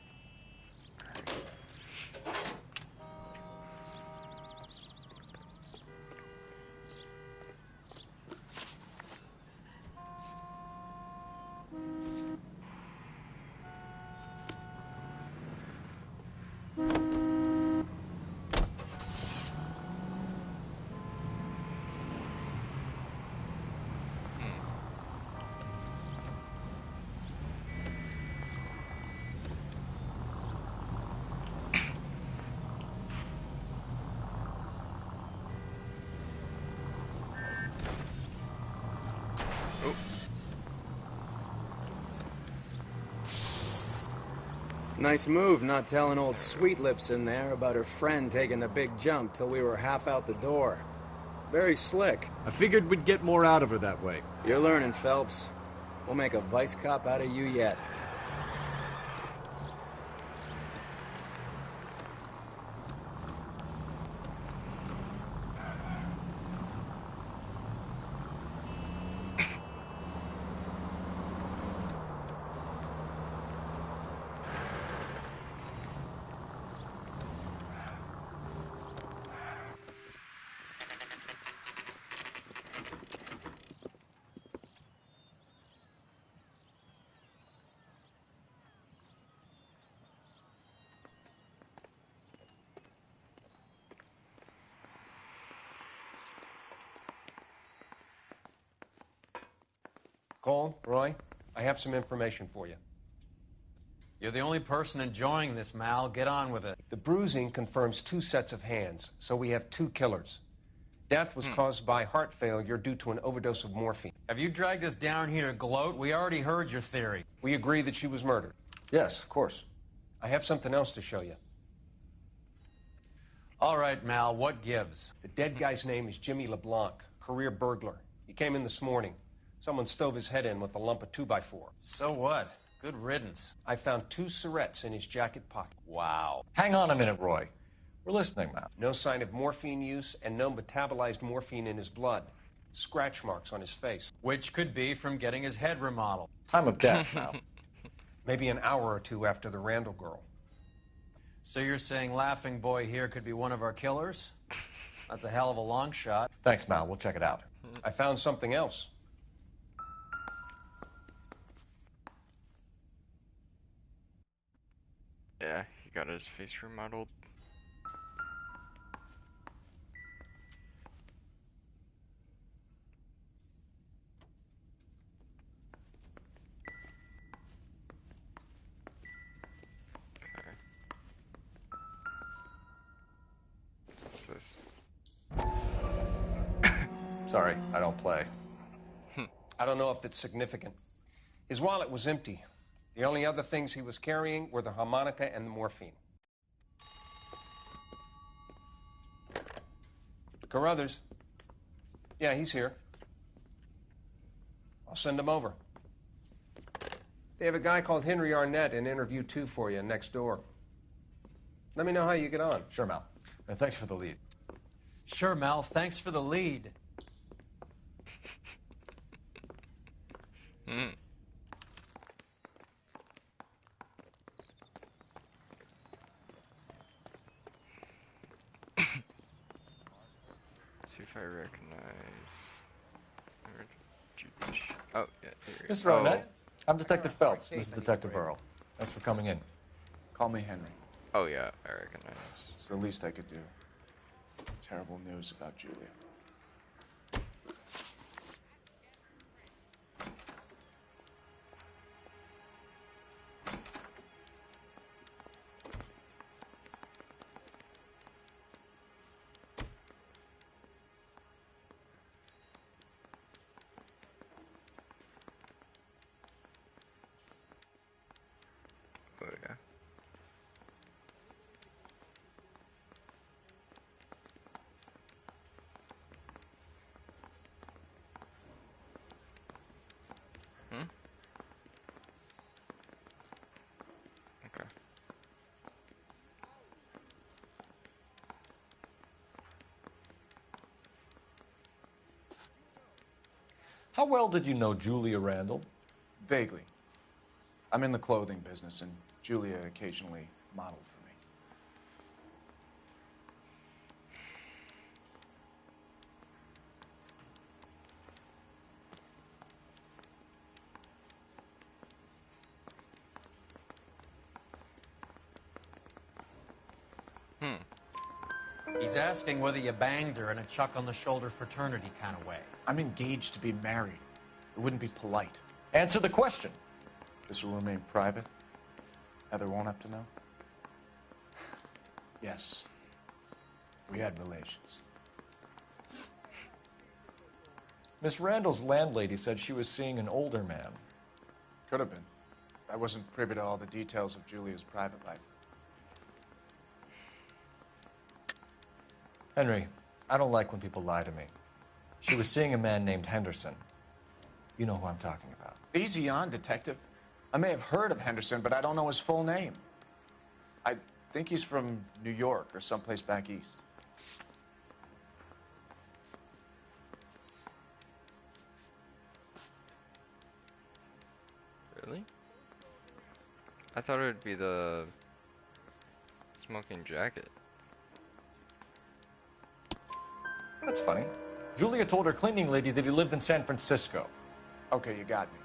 Nice move not telling old Sweet Lips in there about her friend taking the big jump till we were half out the door. Very slick. I figured we'd get more out of her that way. You're learning, Phelps. We'll make a vice cop out of you yet. Cole, Roy, I have some information for you. You're the only person enjoying this, Mal. Get on with it. The bruising confirms 2 sets of hands, so we have 2 killers. Death was caused by heart failure due to an overdose of morphine. Have you dragged us down here to gloat? We already heard your theory. We agree that she was murdered. Yes, of course. I have something else to show you. All right, Mal, what gives? The dead guy's name is Jimmy LeBlanc, career burglar. He came in this morning. Someone stove his head in with a lump of 2x4. So what? Good riddance. I found 2 Syrettes in his jacket pocket. Wow. Hang on a minute, Roy. We're listening now. No sign of morphine use and no metabolized morphine in his blood. Scratch marks on his face. Which could be from getting his head remodeled. Time of death now. Maybe an hour or 2 after the Randall girl. So you're saying Laughing Boy here could be one of our killers? That's a hell of a long shot. Thanks, Mal. We'll check it out. I found something else. Yeah, he got his face remodeled. Sorry, I don't play. I don't know if it's significant. His wallet was empty. The only other things he was carrying were the harmonica and the morphine. Carruthers. Yeah, he's here. I'll send him over. They have a guy called Henry Arnett in interview 2 for you next door. Let me know how you get on. Sure, Mal. And thanks for the lead. Sure, Mel. Thanks for the lead. Hmm. See if I recognize. Oh, yeah. Here. Mr. Arnett, I'm Detective Phelps. This is Detective Earl. Thanks for coming in. Call me Henry. Oh, yeah, I recognize. It's the least I could do. Terrible news about Julia. Oh, yeah. Hmm? Okay. How well did you know Julia Randall? Vaguely. I'm in the clothing business, and Julia occasionally modeled for me. He's asking whether you banged her in a chuck-on-the-shoulder fraternity kind of way. I'm engaged to be married. It wouldn't be polite. Answer the question. This will remain private? Heather won't have to know? Yes. We had relations. Miss Randall's landlady said she was seeing an older man. Could have been. I wasn't privy to all the details of Julia's private life. Henry, I don't like when people lie to me. She was seeing a man named Henderson. You know who I'm talking about. Easy on, Detective. I may have heard of Henderson, but I don't know his full name. I think he's from New York or someplace back east. Really? I thought it would be the smoking jacket. That's funny. Julia told her cleaning lady that he lived in San Francisco. Okay, you got me.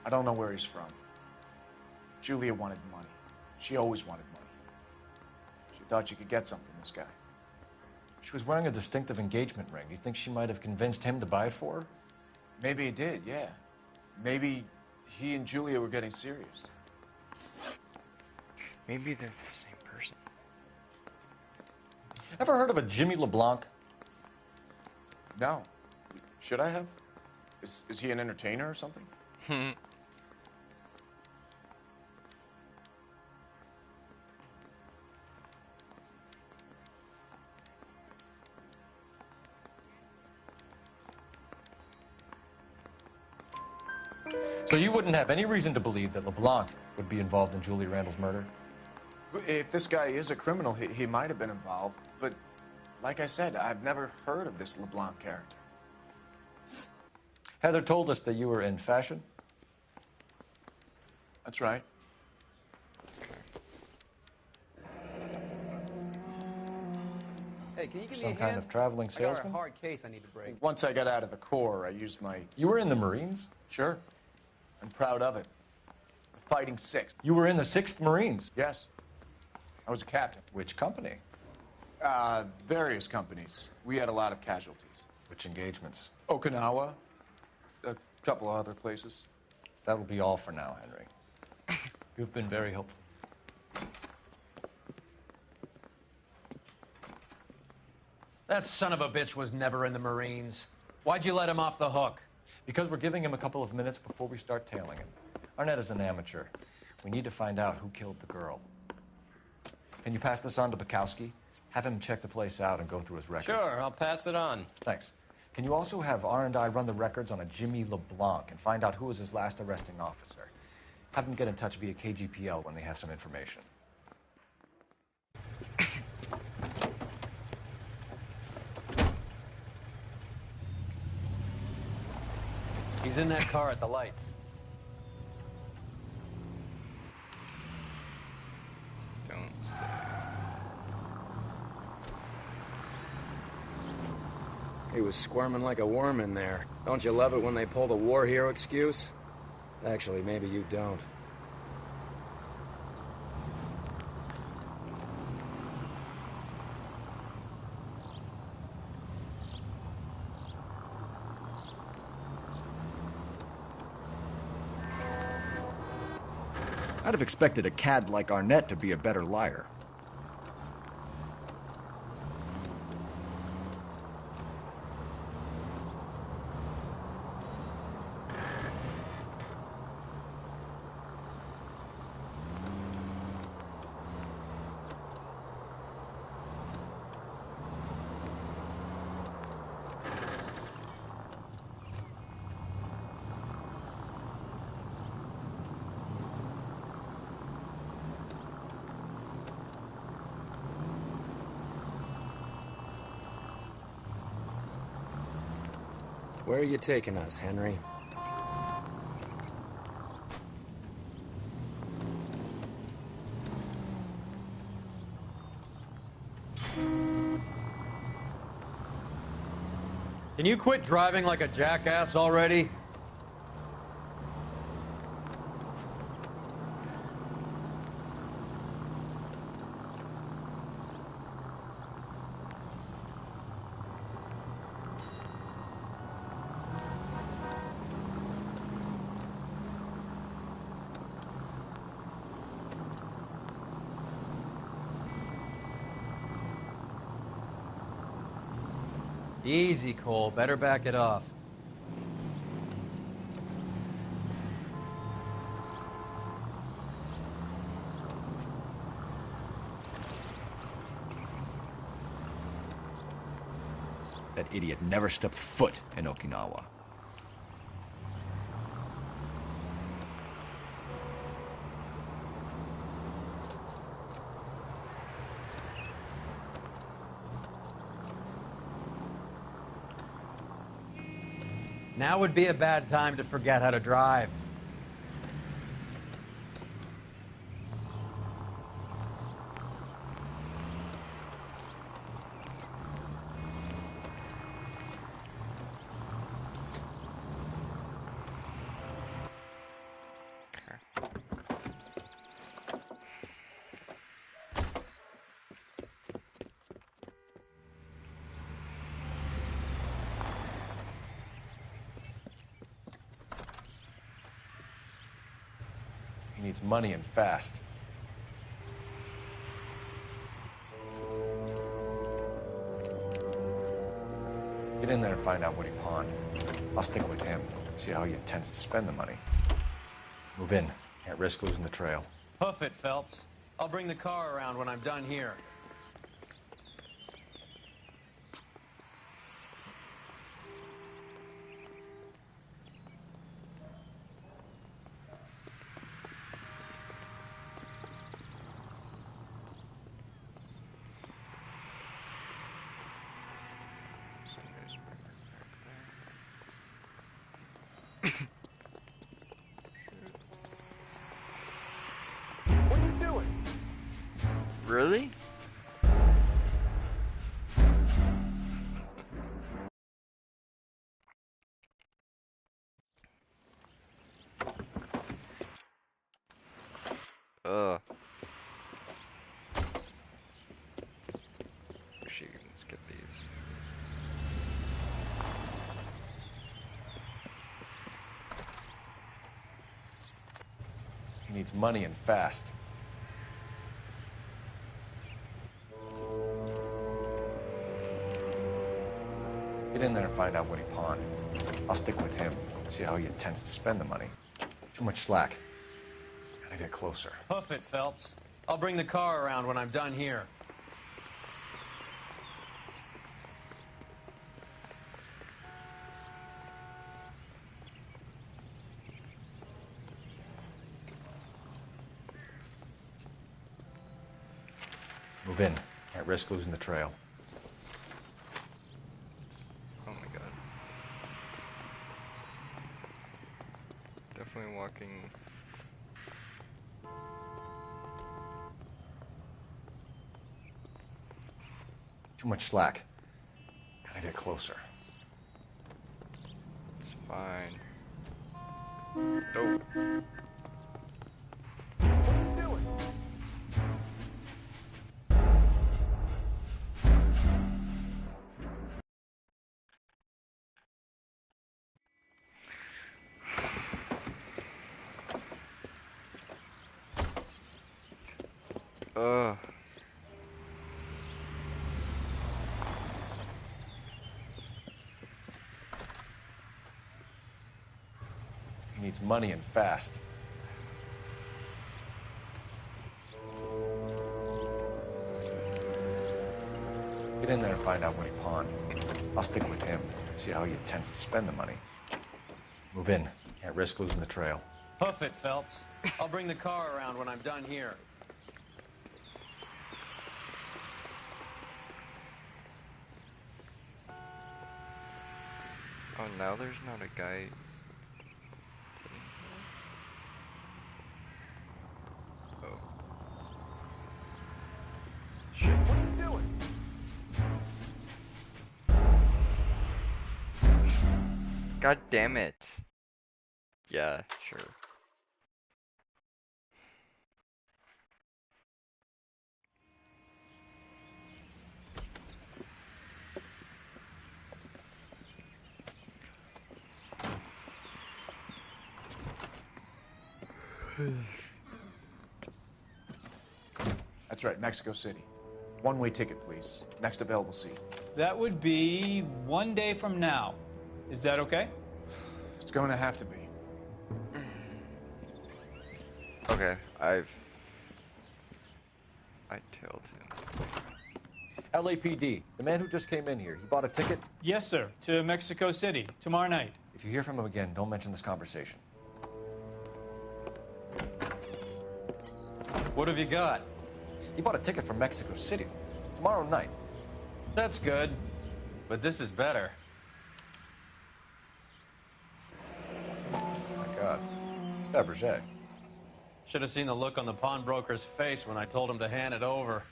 I don't know where he's from. Julia wanted money. She always wanted money. She thought she could get something from this guy. She was wearing a distinctive engagement ring. You think she might have convinced him to buy it for her? Maybe he did, yeah. Maybe he and Julia were getting serious. Maybe they're the same person. Ever heard of a Jimmy LeBlanc? No. Should I have? Is he an entertainer or something? So you wouldn't have any reason to believe that LeBlanc would be involved in Julia Randall's murder? If this guy is a criminal, he might have been involved. But like I said, I've never heard of this LeBlanc character. Heather told us that you were in fashion. That's right. Hey, can you give Some me a kind hand? of traveling I got a salesman? hard case I need to break. Once I got out of the Corps, I used my... You were in the Marines? Sure. I'm proud of it. The Fighting Sixth. You were in the 6th Marines? Yes. I was a captain. Which company? Various companies. We had a lot of casualties. Which engagements? Okinawa. A couple of other places. That will be all for now, Henry. You've been very helpful. That son of a bitch was never in the Marines. Why'd you let him off the hook? Because we're giving him a couple of minutes before we start tailing him. Arnett is an amateur. We need to find out who killed the girl. Can you pass this on to Bukowski? Have him check the place out and go through his records. Sure, I'll pass it on. Thanks. Can you also have R&I run the records on a Jimmy LeBlanc and find out who was his last arresting officer? Have them get in touch via KGPL when they have some information. He's in that car at the lights. Don't say. He was squirming like a worm in there. Don't you love it when they pull the war hero excuse? Actually, maybe you don't. I'd have expected a cad like Arnett to be a better liar. Where are you taking us, Henry? Can you quit driving like a jackass already? Easy, Cole. Better back it off. That idiot never stepped foot in Okinawa. Now would be a bad time to forget how to drive. He needs money and fast. Get in there and find out what he pawned. I'll stick with him, see how he intends to spend the money. Move in. Can't risk losing the trail. Hoof it, Phelps. I'll bring the car around when I'm done here. Really? He needs money and fast. Get in there and find out what he pawned. I'll stick with him, see how he intends to spend the money. Too much slack. Gotta get closer. Hoof it, Phelps. I'll bring the car around when I'm done here. Move in. Can't risk losing the trail. Oh my god. Definitely walking. Too much slack. Gotta get closer. It's fine. Dope. Ugh. He needs money and fast. Get in there and find out what he pawned. I'll stick with him, see how he intends to spend the money. Move in. Can't risk losing the trail. Hoof it, Phelps. I'll bring the car around when I'm done here. Oh, now there's not a guy sitting here. Oh. Shit. What are you doing? God damn it. Yeah, sure. That's right, Mexico City. One-way ticket, please. Next available seat. That would be 1 day from now. Is that okay? It's going to have to be. Okay, I tailed him. LAPD, the man who just came in here, he bought a ticket? Yes, sir. To Mexico City, tomorrow night. If you hear from him again, don't mention this conversation. What have you got? He bought a ticket from Mexico City. Tomorrow night. That's good. But this is better. My God. It's Fabergé. Should have seen the look on the pawnbroker's face when I told him to hand it over.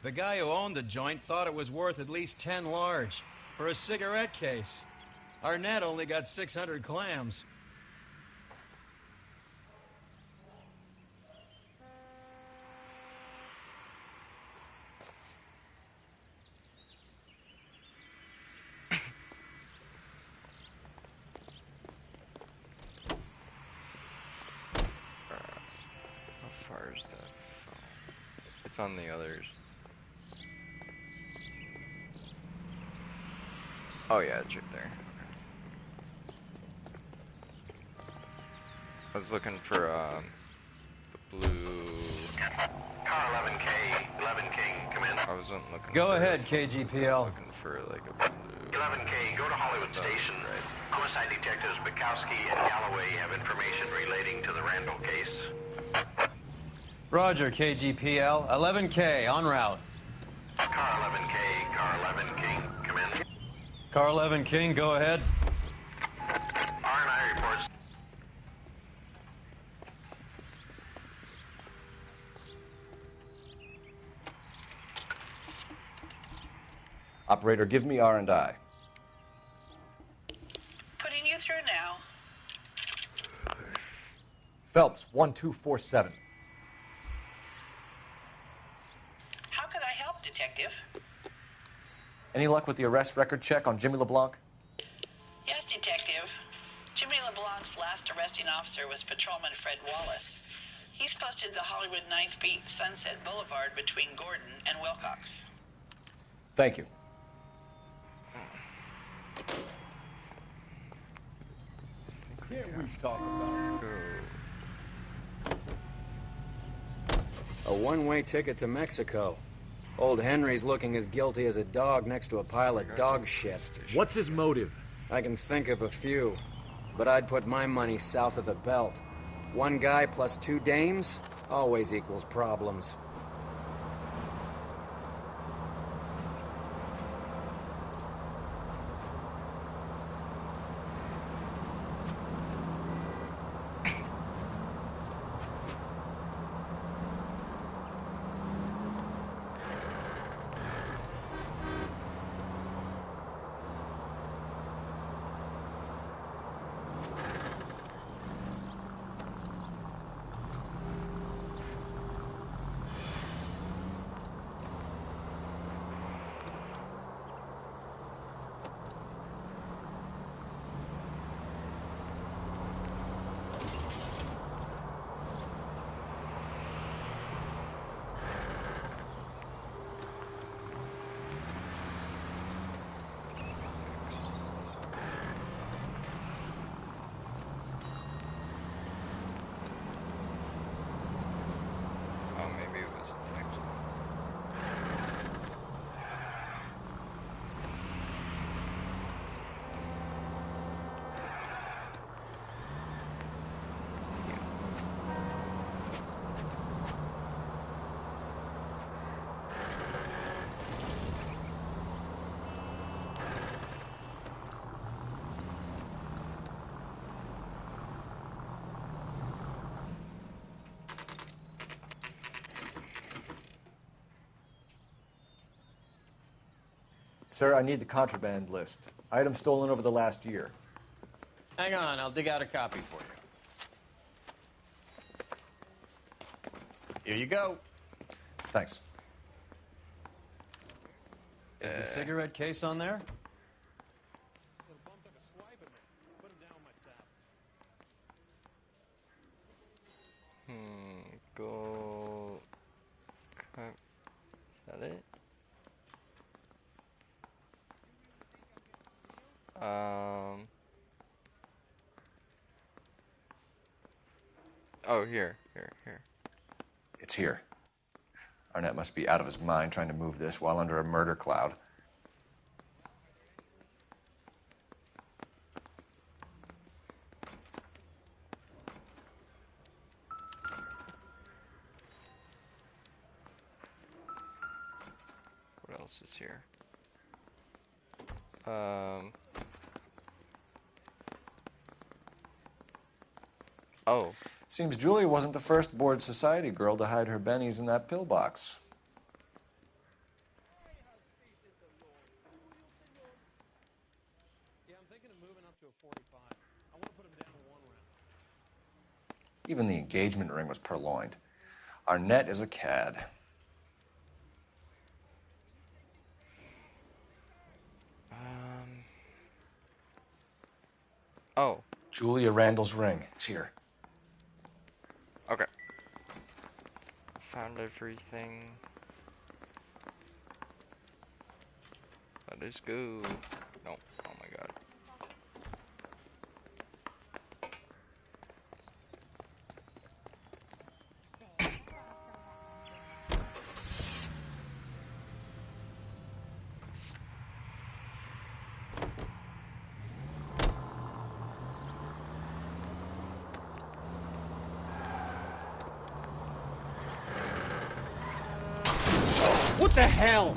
The guy who owned the joint thought it was worth at least 10 large for a cigarette case. Arnett only got 600 clams. How far is that? It's on the others. Oh yeah, it's right there. Okay. I was looking for the blue. Car 11K, 11K, come in. I wasn't looking. Go ahead, KGPL. Looking for like a blue. 11K, go to Hollywood Station. Right. Homicide detectives Bukowski and Galloway have information relating to the Randall case. Roger, KGPL. 11K, en route. Car 11K, car 11 King, come in. Car 11 King, go ahead. R&I reports. Operator, give me R&I. Putting you through now. Phelps, 1247. How could I help, Detective? Any luck with the arrest record check on Jimmy LeBlanc? Yes, Detective. Jimmy LeBlanc's last arresting officer officer was Patrolman Fred Wallace. He's posted the Hollywood 9th Beat Sunset Boulevard between Gordon and Wilcox. Thank you. Can't we talk about it? A one-way ticket to Mexico. Old Henry's looking as guilty as a dog next to a pile of dog shit. What's his motive? I can think of a few, but I'd put my money south of the belt. One guy plus two dames always equals problems. Sir, I need the contraband list. Items stolen over the last year. Hang on, I'll dig out a copy for you. Here you go. Thanks. Is the cigarette case on there? Go. Is that it? Oh, here. It's here. Arnett must be out of his mind trying to move this while under a murder cloud. What else is here? Oh. Seems Julia wasn't the first bored society girl to hide her bennies in that pillbox. Yeah, I'm thinking of moving up to a 45. I want to put him down to 1 round. Even the engagement ring was purloined. Arnett is a cad. Oh. Julia Randall's ring. It's here. Okay. Found everything. Let us go. No. Oh my god. What the hell?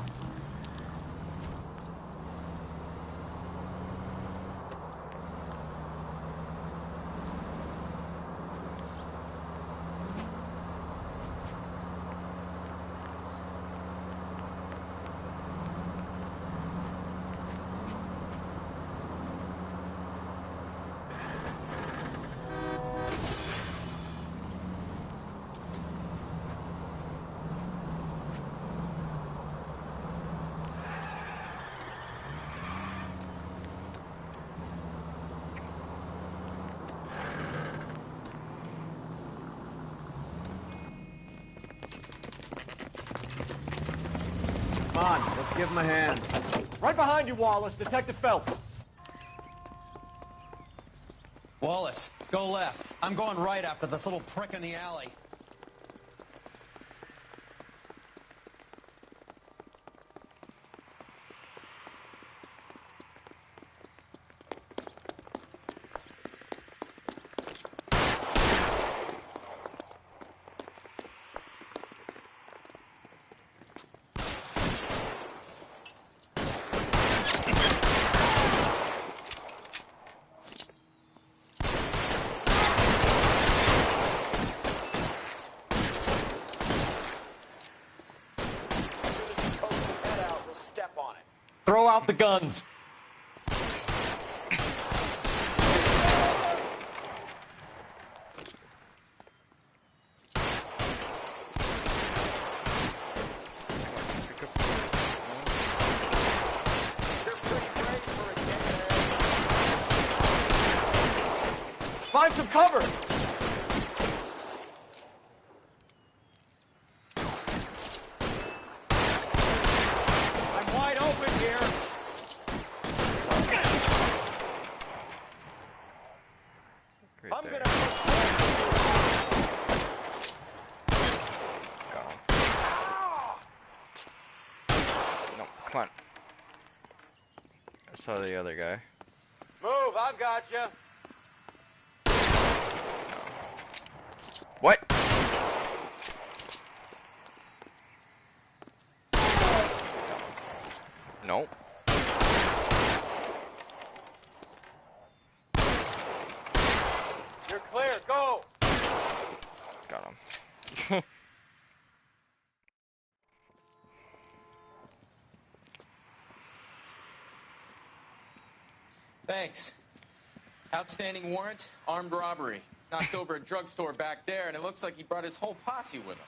Come on, let's give him a hand. Right behind you, Wallace. Detective Phelps. Wallace, go left. I'm going right after this little prick in the alley. Throw out the guns. Find some cover. I'm wide open here. I'm gonna. No, come on. I saw the other guy. Move, I've got you. What? No. You're clear, go. Got him. Thanks. Outstanding warrant, armed robbery. Knocked over a drugstore back there, and it looks like he brought his whole posse with him.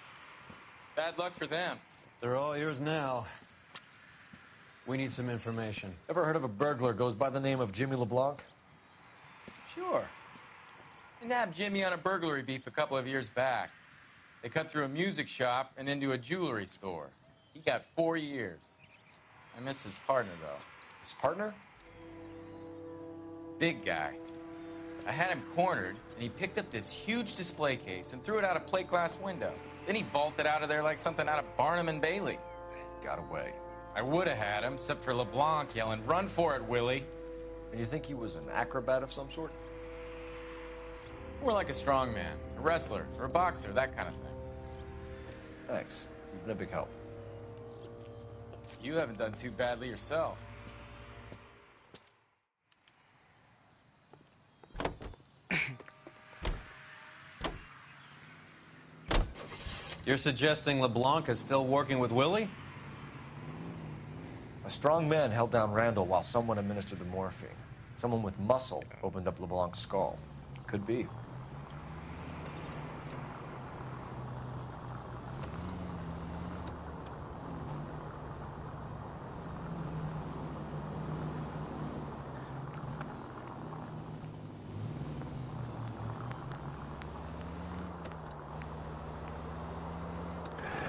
Bad luck for them. They're all yours now. We need some information. Ever heard of a burglar goes by the name of Jimmy LeBlanc? Sure. I nabbed Jimmy on a burglary beef a couple of years back. They cut through a music shop and into a jewelry store. He got 4 years. I miss his partner, though. His partner? Big guy. I had him cornered, and he picked up this huge display case and threw it out a plate glass window. Then he vaulted out of there like something out of Barnum and Bailey. Got away. I would have had him, except for LeBlanc yelling, "Run for it, Willie!" And you think he was an acrobat of some sort? More like a strongman, a wrestler, or a boxer, that kind of thing. Thanks. You've been a big help. You haven't done too badly yourself. You're suggesting LeBlanc is still working with Willie? A strong man held down Randall while someone administered the morphine. Someone with muscle opened up LeBlanc's skull. Could be.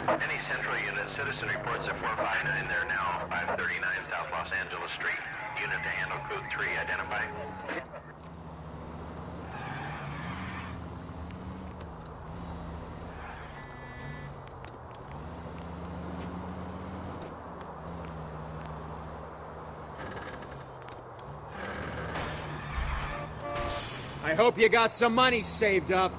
Any central unit, citizen reports at 459 there now, 539 South Los Angeles Street. Unit to handle code 3, identify. I hope you got some money saved up.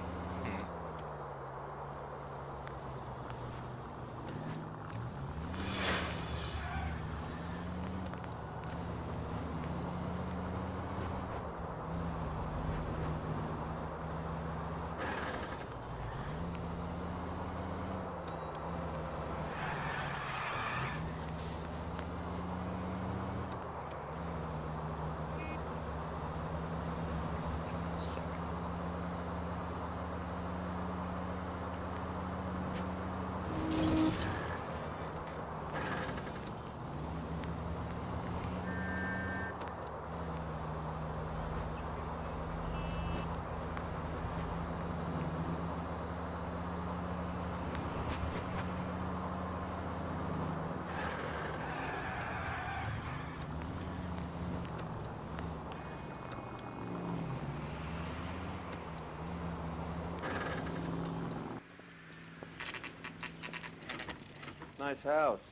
Nice house.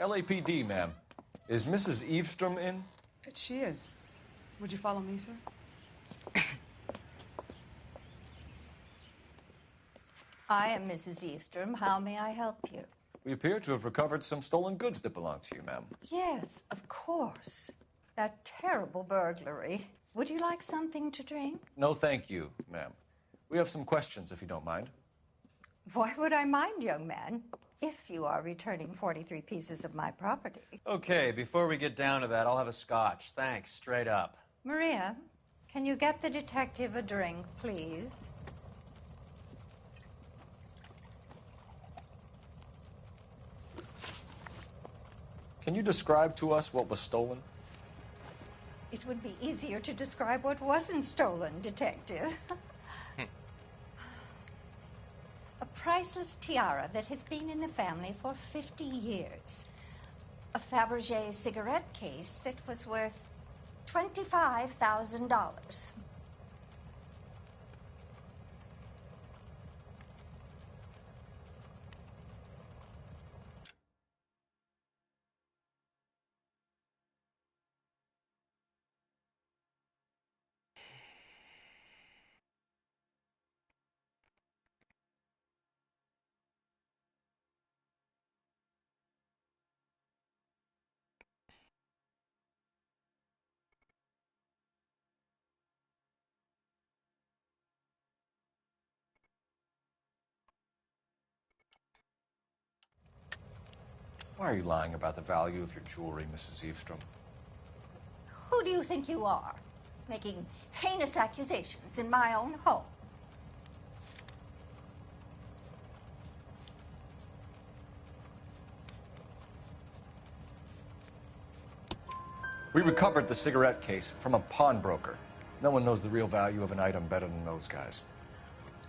LAPD, ma'am. Is Mrs. Eavestrom in? She is. Would you follow me, sir? I am Mrs. Eastrom. How may I help you? We appear to have recovered some stolen goods that belong to you, ma'am. Yes, of course. That terrible burglary. Would you like something to drink? No, thank you, ma'am. We have some questions, if you don't mind. Why would I mind, young man, if you are returning 43 pieces of my property? Okay, before we get down to that, I'll have a scotch. Thanks, straight up. Maria, can you get the detective a drink, please? Can you describe to us what was stolen? It would be easier to describe what wasn't stolen, Detective. A priceless tiara that has been in the family for 50 years. A Fabergé cigarette case that was worth $25,000. Why are you lying about the value of your jewelry, Mrs. Eavestrom? Who do you think you are, making heinous accusations in my own home? We recovered the cigarette case from a pawnbroker. No one knows the real value of an item better than those guys.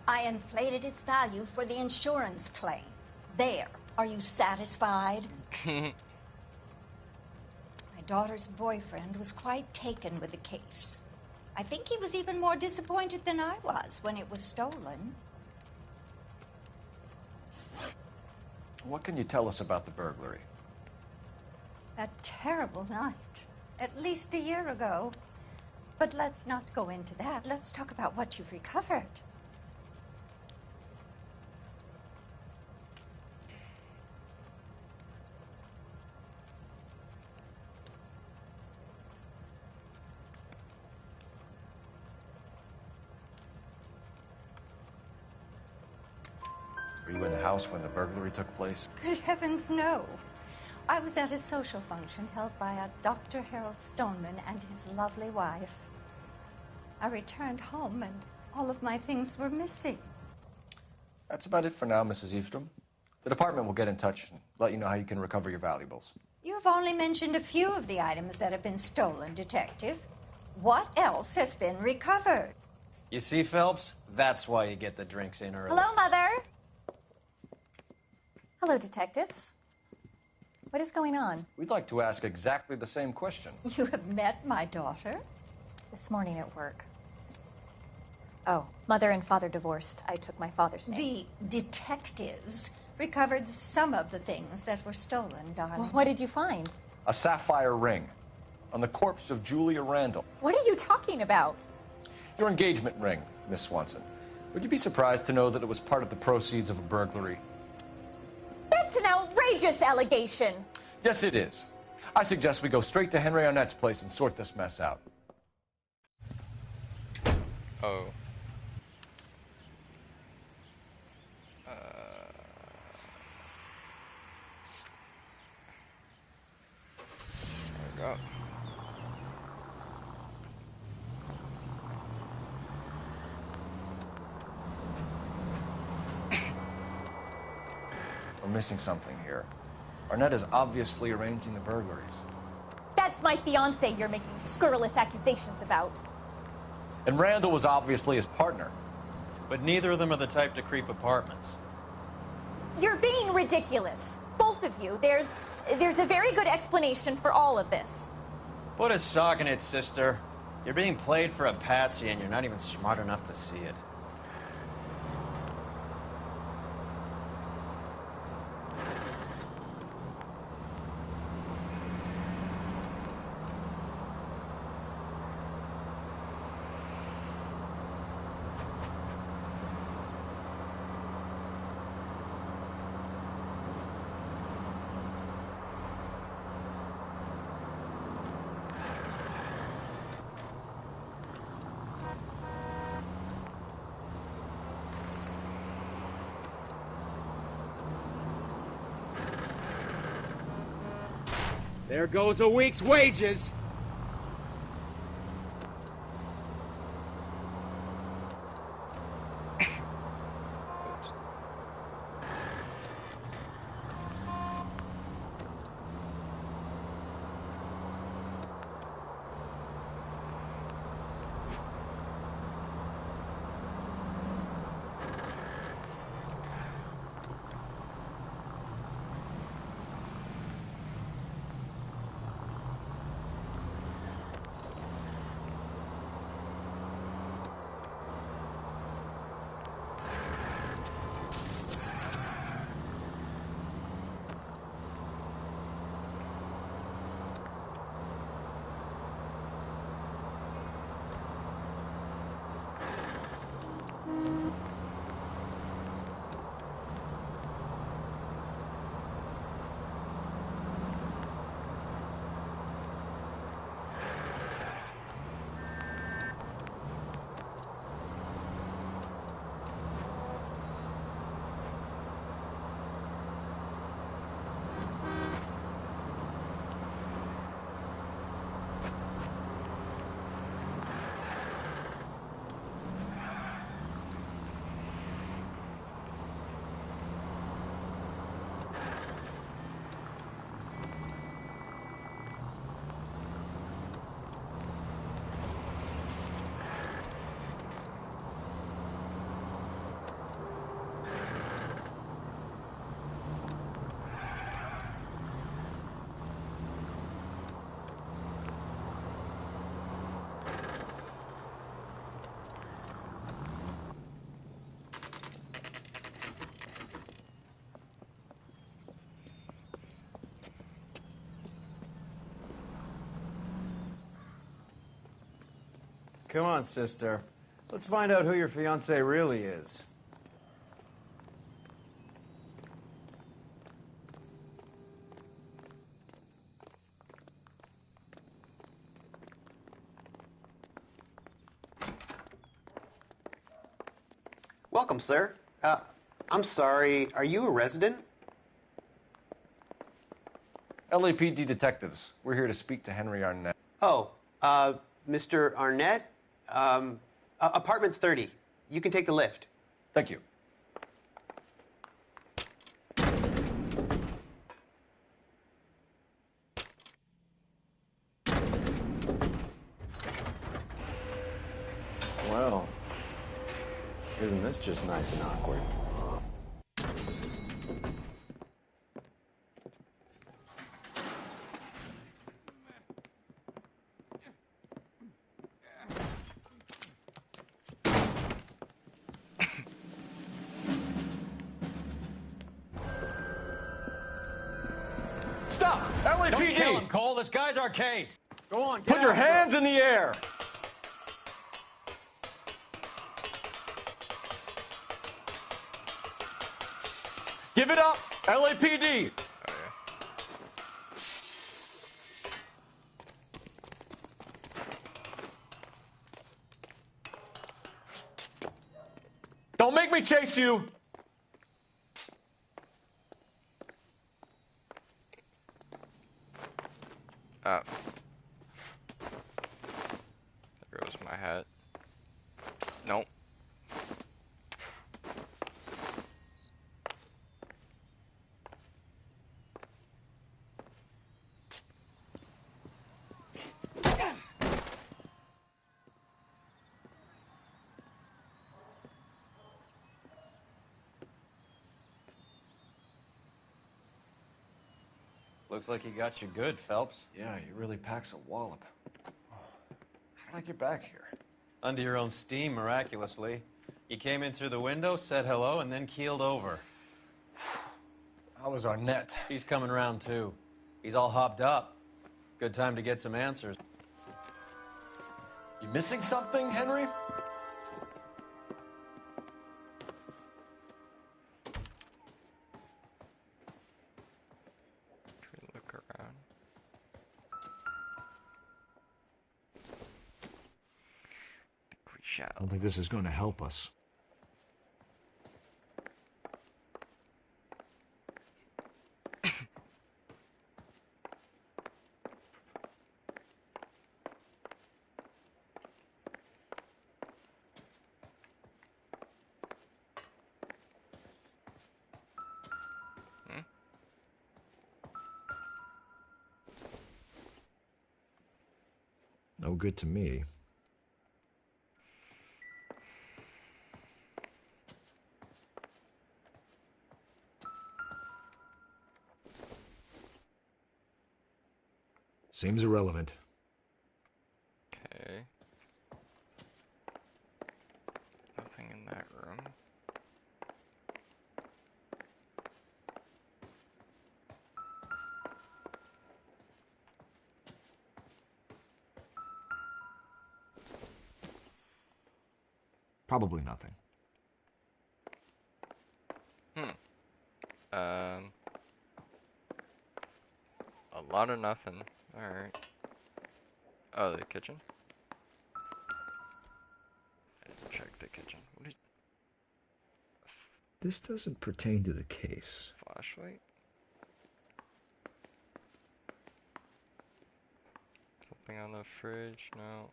I inflated its value for the insurance claim. There. Are you satisfied? My daughter's boyfriend was quite taken with the case. I think he was even more disappointed than I was when it was stolen. What can you tell us about the burglary? That terrible night. At least a year ago. But let's not go into that. Let's talk about what you've recovered. Were you in the house when the burglary took place? Good heavens, no. I was at a social function held by a Dr. Harold Stoneman and his lovely wife. I returned home and all of my things were missing. That's about it for now, Mrs. Eavestrom. The department will get in touch and let you know how you can recover your valuables. You've only mentioned a few of the items that have been stolen, Detective. What else has been recovered? You see, Phelps? That's why you get the drinks in early. Hello, Mother. Hello, detectives. What is going on? We'd like to ask exactly the same question. You have met my daughter? This morning at work. Oh, mother and father divorced. I took my father's name. The detectives recovered some of the things that were stolen, darling. Well, what did you find? A sapphire ring on the corpse of Julia Randall. What are you talking about? Your engagement ring, Miss Swanson. Would you be surprised to know that it was part of the proceeds of a burglary? That's an outrageous allegation. Yes, it is. I suggest we go straight to Henry Arnett's place and sort this mess out. Oh. There we go. We're missing something here. Arnett is obviously arranging the burglaries. That's my fiancé you're making scurrilous accusations about. And Randall was obviously his partner. But neither of them are the type to creep apartments. You're being ridiculous. Both of you. There's a very good explanation for all of this. Put a sock in it, sister. You're being played for a patsy, and you're not even smart enough to see it. There goes a week's wages. Come on, sister. Let's find out who your fiancé really is. Welcome, sir. I'm sorry, are you a resident? LAPD detectives. We're here to speak to Henry Arnett. Oh, Mr. Arnett? Apartment 30. You can take the lift. Thank you. Well, isn't this just nice and awkward? Stop! Don't LAPD! kill him, Cole. This guy's our case. Go on, get Put your after him. hands in the air! Give it up! LAPD! Don't make me chase you! Oh. There goes my hat. Nope. Looks like he got you good, Phelps. Yeah, he really packs a wallop. I How'd I get back here? Under your own steam, miraculously. You came in through the window, said hello, and then keeled over. How was Arnett? He's coming around, too. He's all hopped up. Good time to get some answers. You missing something, Henry? Look around. We shall. I don't think this is going to help us. No good to me. Seems irrelevant. Okay. Nothing in that room. Probably nothing. A lot of nothing. Alright. Oh, the kitchen? I didn't check the kitchen. What is... This doesn't pertain to the case. Flashlight? Something on the fridge? No.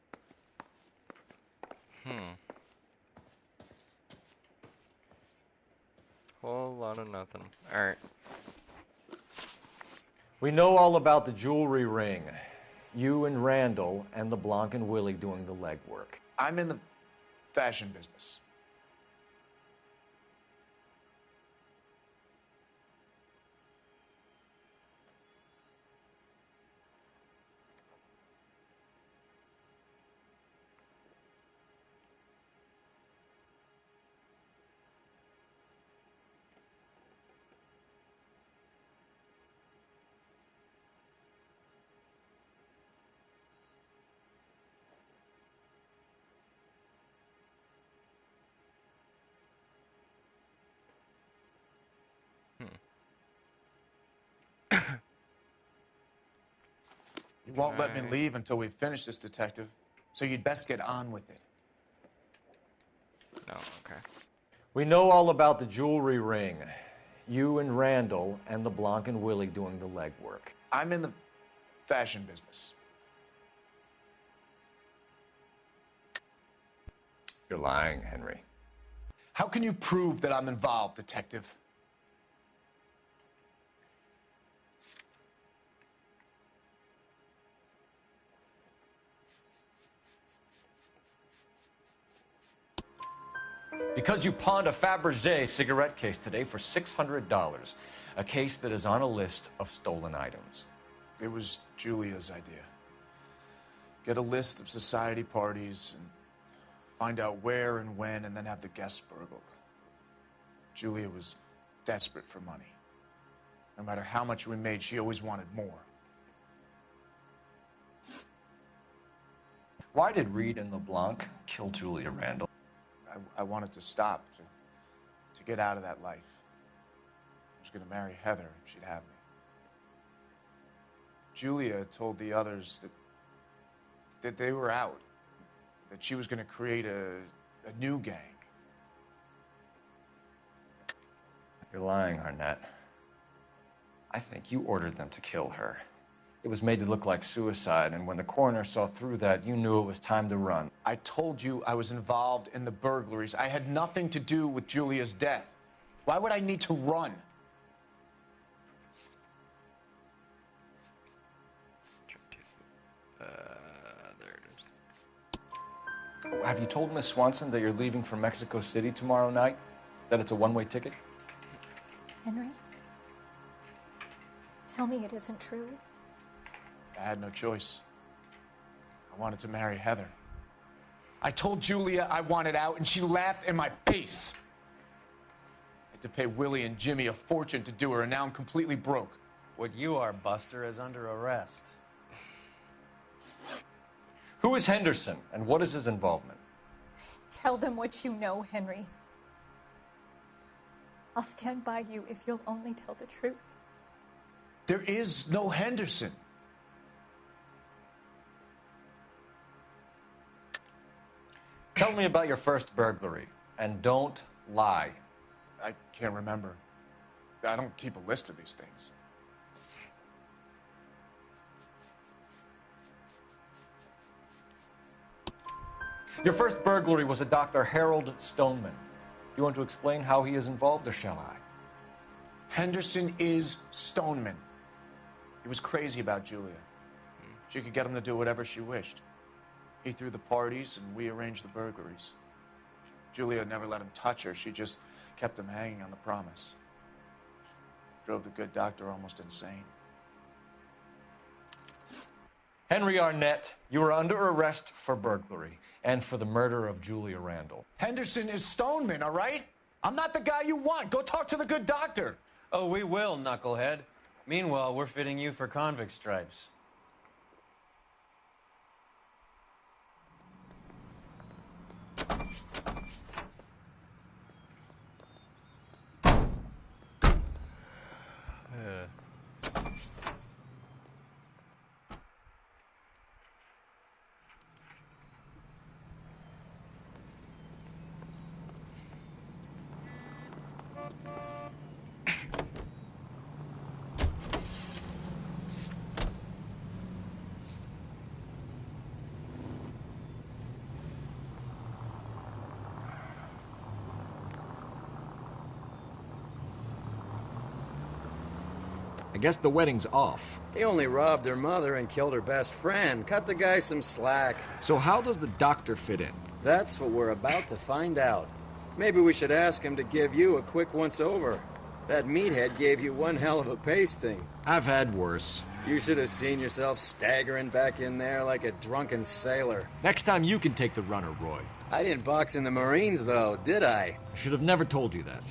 Whole lot of nothing. Alright. We know all about the jewelry ring. You and Randall and LeBlanc and Willie doing the legwork. I'm in the fashion business. You won't let me leave until we've finished this, detective. So you'd best get on with it. No, okay. We know all about the jewelry ring. You and Randall and LeBlanc and Willie doing the legwork. I'm in the fashion business. You're lying, Henry. How can you prove that I'm involved, detective? Because you pawned a Fabergé cigarette case today for $600. A case that is on a list of stolen items. It was Julia's idea. Get a list of society parties and find out where and when, and then have the guests burgled. Julia was desperate for money. No matter how much we made, she always wanted more. Why did Reed and LeBlanc kill Julia Randall? I wanted to stop, to get out of that life. I was going to marry Heather if she'd have me. Julia told the others that they were out, that she was going to create a new gang. You're lying, Arnett. I think you ordered them to kill her. It was made to look like suicide, and when the coroner saw through that, you knew it was time to run. I told you I was involved in the burglaries. I had nothing to do with Julia's death. Why would I need to run? There it is. Have you told Miss Swanson that you're leaving for Mexico City tomorrow night? That it's a one-way ticket? Henry? Tell me it isn't true. I had no choice. I wanted to marry Heather. I told Julia I wanted out, and she laughed in my face. I had to pay Willie and Jimmy a fortune to do her, and now I'm completely broke. What you are, Buster, is under arrest. Who is Henderson, and what is his involvement? Tell them what you know, Henry. I'll stand by you if you'll only tell the truth. There is no Henderson. Tell me about your first burglary, and don't lie. I can't remember. I don't keep a list of these things. Your first burglary was a Dr. Harold Stoneman. You want to explain how he is involved, or shall I? Henderson is Stoneman. He was crazy about Julia. She could get him to do whatever she wished. He threw the parties, and we arranged the burglaries. Julia never let him touch her. She just kept him hanging on the promise. Drove the good doctor almost insane. Henry Arnett, you are under arrest for burglary and for the murder of Julia Randall. Henderson is Stoneman, all right? I'm not the guy you want. Go talk to the good doctor. Oh, we will, knucklehead. Meanwhile, we're fitting you for convict stripes. I guess the wedding's off. He only robbed her mother and killed her best friend. Cut the guy some slack. So how does the doctor fit in? That's what we're about to find out. Maybe we should ask him to give you a quick once-over. That meathead gave you one hell of a pasting. I've had worse. You should have seen yourself staggering back in there like a drunken sailor. Next time you can take the runner, Roy. I didn't box in the Marines, though, did I? I should have never told you that.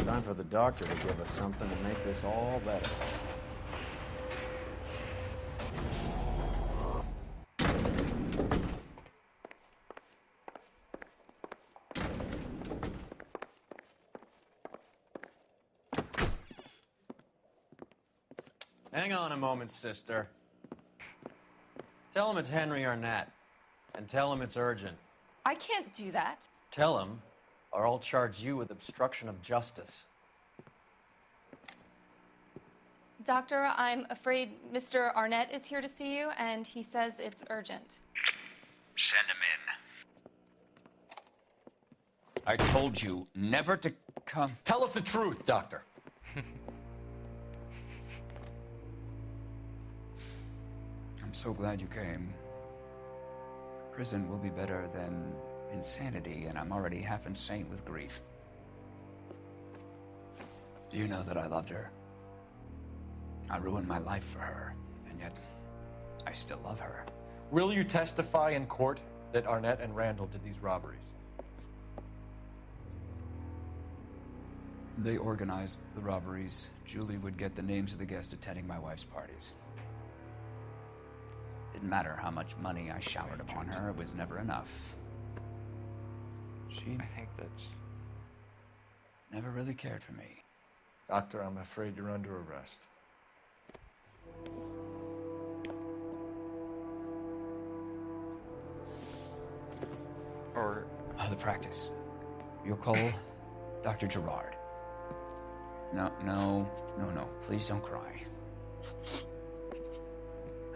Time for the doctor to give us something to make this all better. Hang on a moment, sister. Tell him it's Henry Arnett, and tell him it's urgent. I can't do that. Tell him, or I'll charge you with obstruction of justice. Doctor, I'm afraid Mr. Arnett is here to see you, and he says it's urgent. Send him in. I told you never to come. Tell us the truth, Doctor. I'm so glad you came. Prison will be better than insanity, and I'm already half insane with grief. Do you know that I loved her? I ruined my life for her, and yet I still love her. Will you testify in court that Arnett and Randall did these robberies? They organized the robberies. Julie would get the names of the guests attending my wife's parties. Didn't matter how much money I showered upon her, it was never enough. She, I think that's... never really cared for me. Doctor, I'm afraid you're under arrest. Or... The practice. You'll call Dr. Gerard. No. Please don't cry.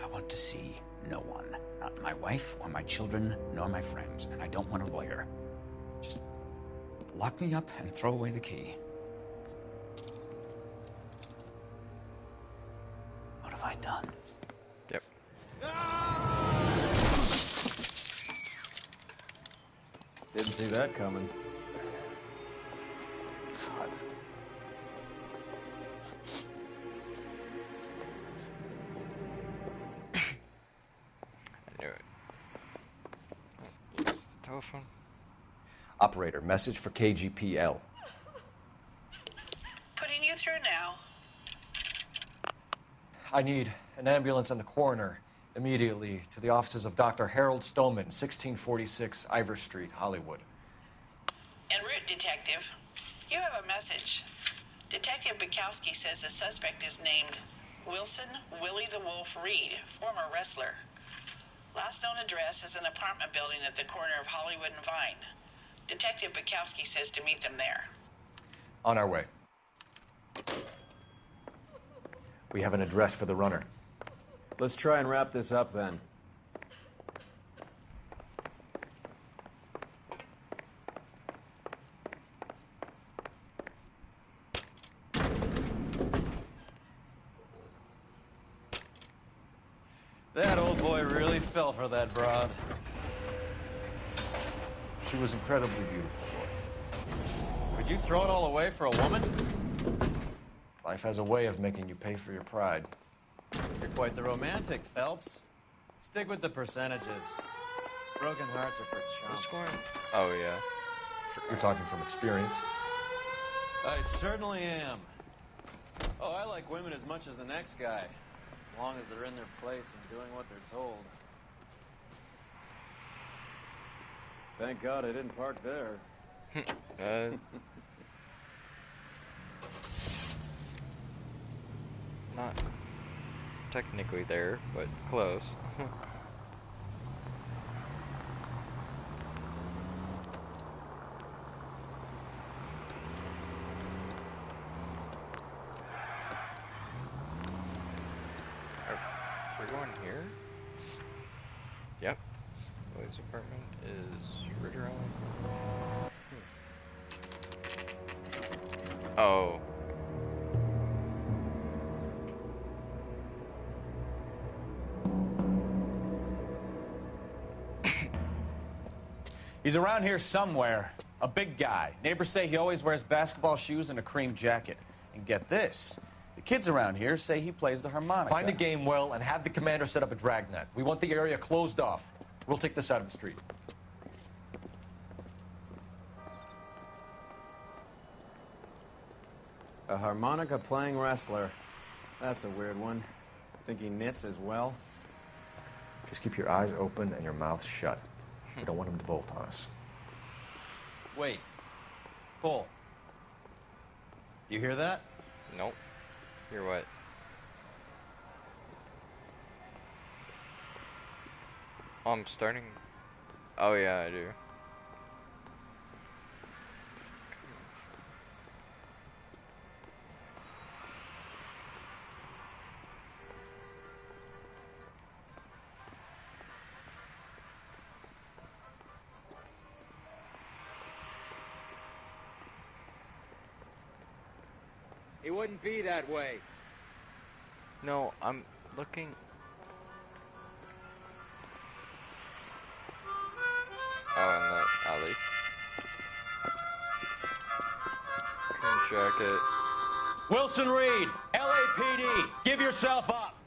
I want to see no one. Not my wife or my children, nor my friends. And I don't want a lawyer. Just lock me up and throw away the key. What have I done? Yep. Didn't see that coming. God. I knew it. Use the telephone. Operator, message for KGPL. Putting you through now. I need an ambulance and the coroner immediately to the offices of Dr. Harold Stoneman, 1646 Ivor Street, Hollywood. En route, Detective. You have a message. Detective Bukowski says the suspect is named Wilson Willie the Wolf Reed, former wrestler. Last known address is an apartment building at the corner of Hollywood and Vine. Detective Bukowski says to meet them there. On our way. We have an address for the runner. Let's try and wrap this up then. That old boy really fell for that broad. She was incredibly beautiful. Would you throw it all away for a woman? Life has a way of making you pay for your pride. You're quite the romantic, Phelps. Stick with the percentages. Broken hearts are for chumps. Oh, yeah. You're talking from experience. I certainly am. Oh, I like women as much as the next guy. As long as they're in their place and doing what they're told. Thank God I didn't park there. Not technically there, but close. We're going here? Yep. Willie's apartment is right around. Oh. He's around here somewhere. A big guy. Neighbors say he always wears basketball shoes and a cream jacket. And get this. The kids around here say he plays the harmonica. Find the game well and have the commander set up a dragnet. We want the area closed off. We'll take this out of the street. A harmonica playing wrestler. That's a weird one. Think he knits as well? Just keep your eyes open and your mouth shut. We don't want him to bolt on us. Wait. Pull. You hear that? Nope. Hear what? Oh, I'm starting. Oh, yeah, I do. He wouldn't be that way. No, I'm looking. Oh, in the alley. Cream jacket. Wilson Reed, LAPD, give yourself up.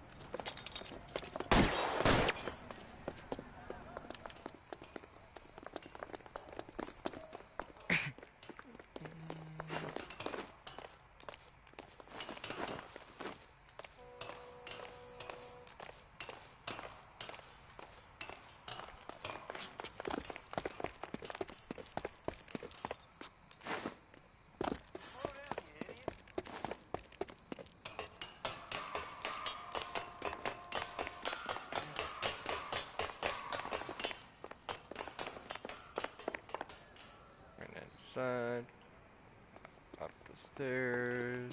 stairs.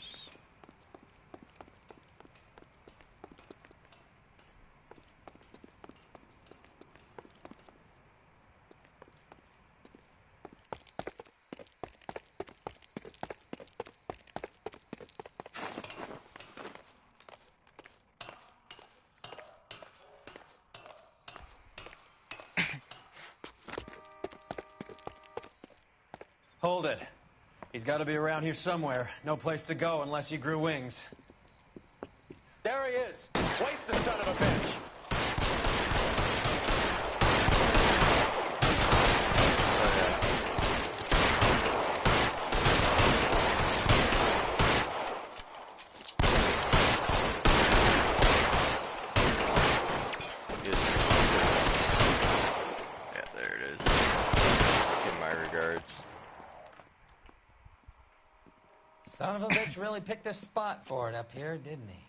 Hold it. He's got to be around here somewhere. No place to go unless he grew wings. There he is. Waste the son of a bitch. Yeah, there it is. Give my regards. Son of a bitch really picked a spot for it up here, didn't he?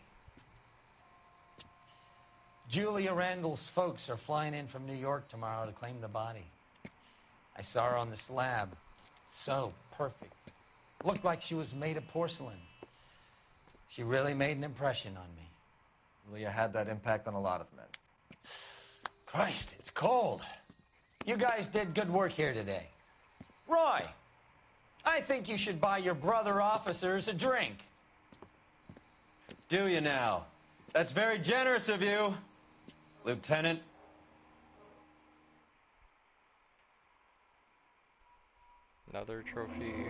Julia Randall's folks are flying in from New York tomorrow to claim the body. I saw her on the slab. So perfect. Looked like she was made of porcelain. She really made an impression on me. Julia had that impact on a lot of men. Christ, it's cold. You guys did good work here today. Roy, I think you should buy your brother officers a drink. Do you now? That's very generous of you, Lieutenant. Another trophy.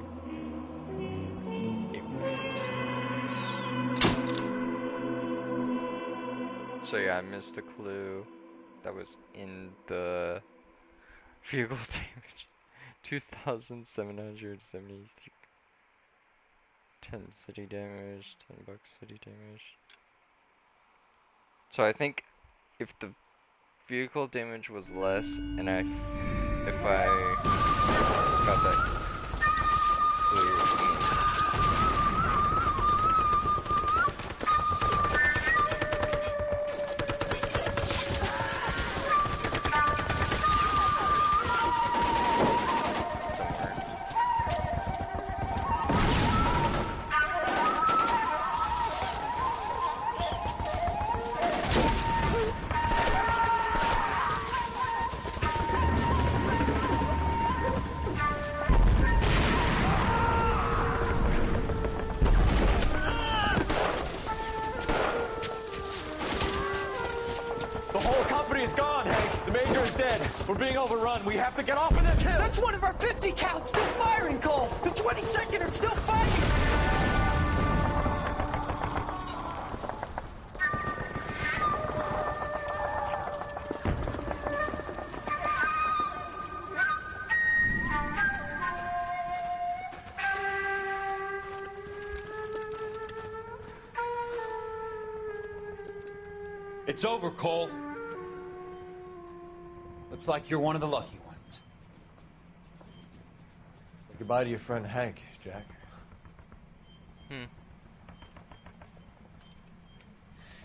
So yeah, I missed a clue that was in the vehicle damage. 2,773. 10 city damage, $10 city damage. So I think if the vehicle damage was less, and if I got that clue. We're being overrun. We have to get off of this hill. That's one of our 50 cows still firing, Cole. The 22nd are still fighting. It's over, Cole. Looks like you're one of the lucky ones. Say goodbye to your friend Hank, Jack.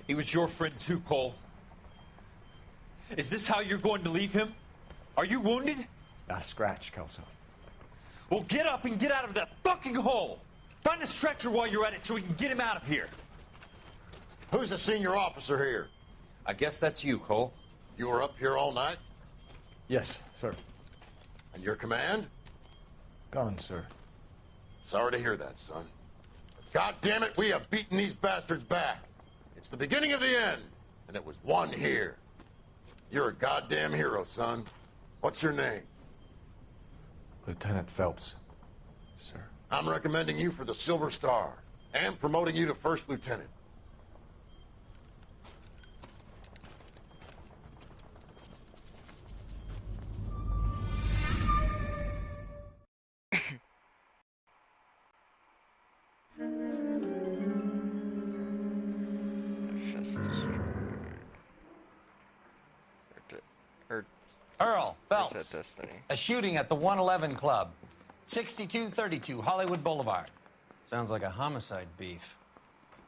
He was your friend too, Cole. Is this how you're going to leave him? Are you wounded? Not a scratch, Kelso. Well, get up and get out of that fucking hole. Find a stretcher while you're at it so we can get him out of here. Who's the senior officer here? I guess that's you, Cole. You were up here all night? Yes, sir. And your command? Gone, sir. Sorry to hear that, son. God damn it, we have beaten these bastards back. It's the beginning of the end, and it was one here. You're a goddamn hero, son. What's your name? Lieutenant Phelps, sir. I'm recommending you for the Silver Star and promoting you to first lieutenant. Earl Phelps. A shooting at the 111 Club, 6232 Hollywood Boulevard. Sounds like a homicide beef.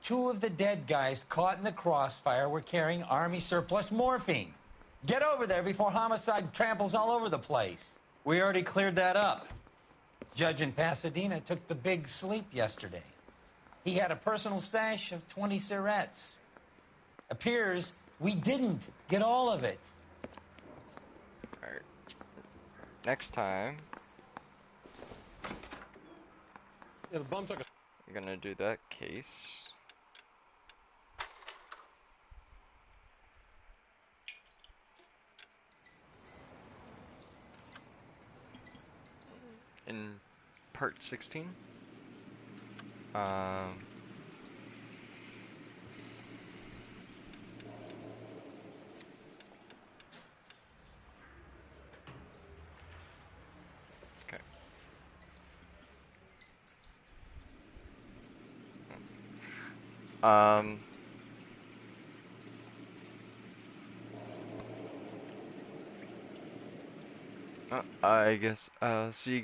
Two of the dead guys caught in the crossfire were carrying Army surplus morphine. Get over there before homicide tramples all over the place. We already cleared that up. Judge in Pasadena took the big sleep yesterday. He had a personal stash of 20 cigarettes. Appears we didn't get all of it. Alright. Next time, Yeah, the bum took a... I'm gonna do that case. In part 16. Okay. I guess, see you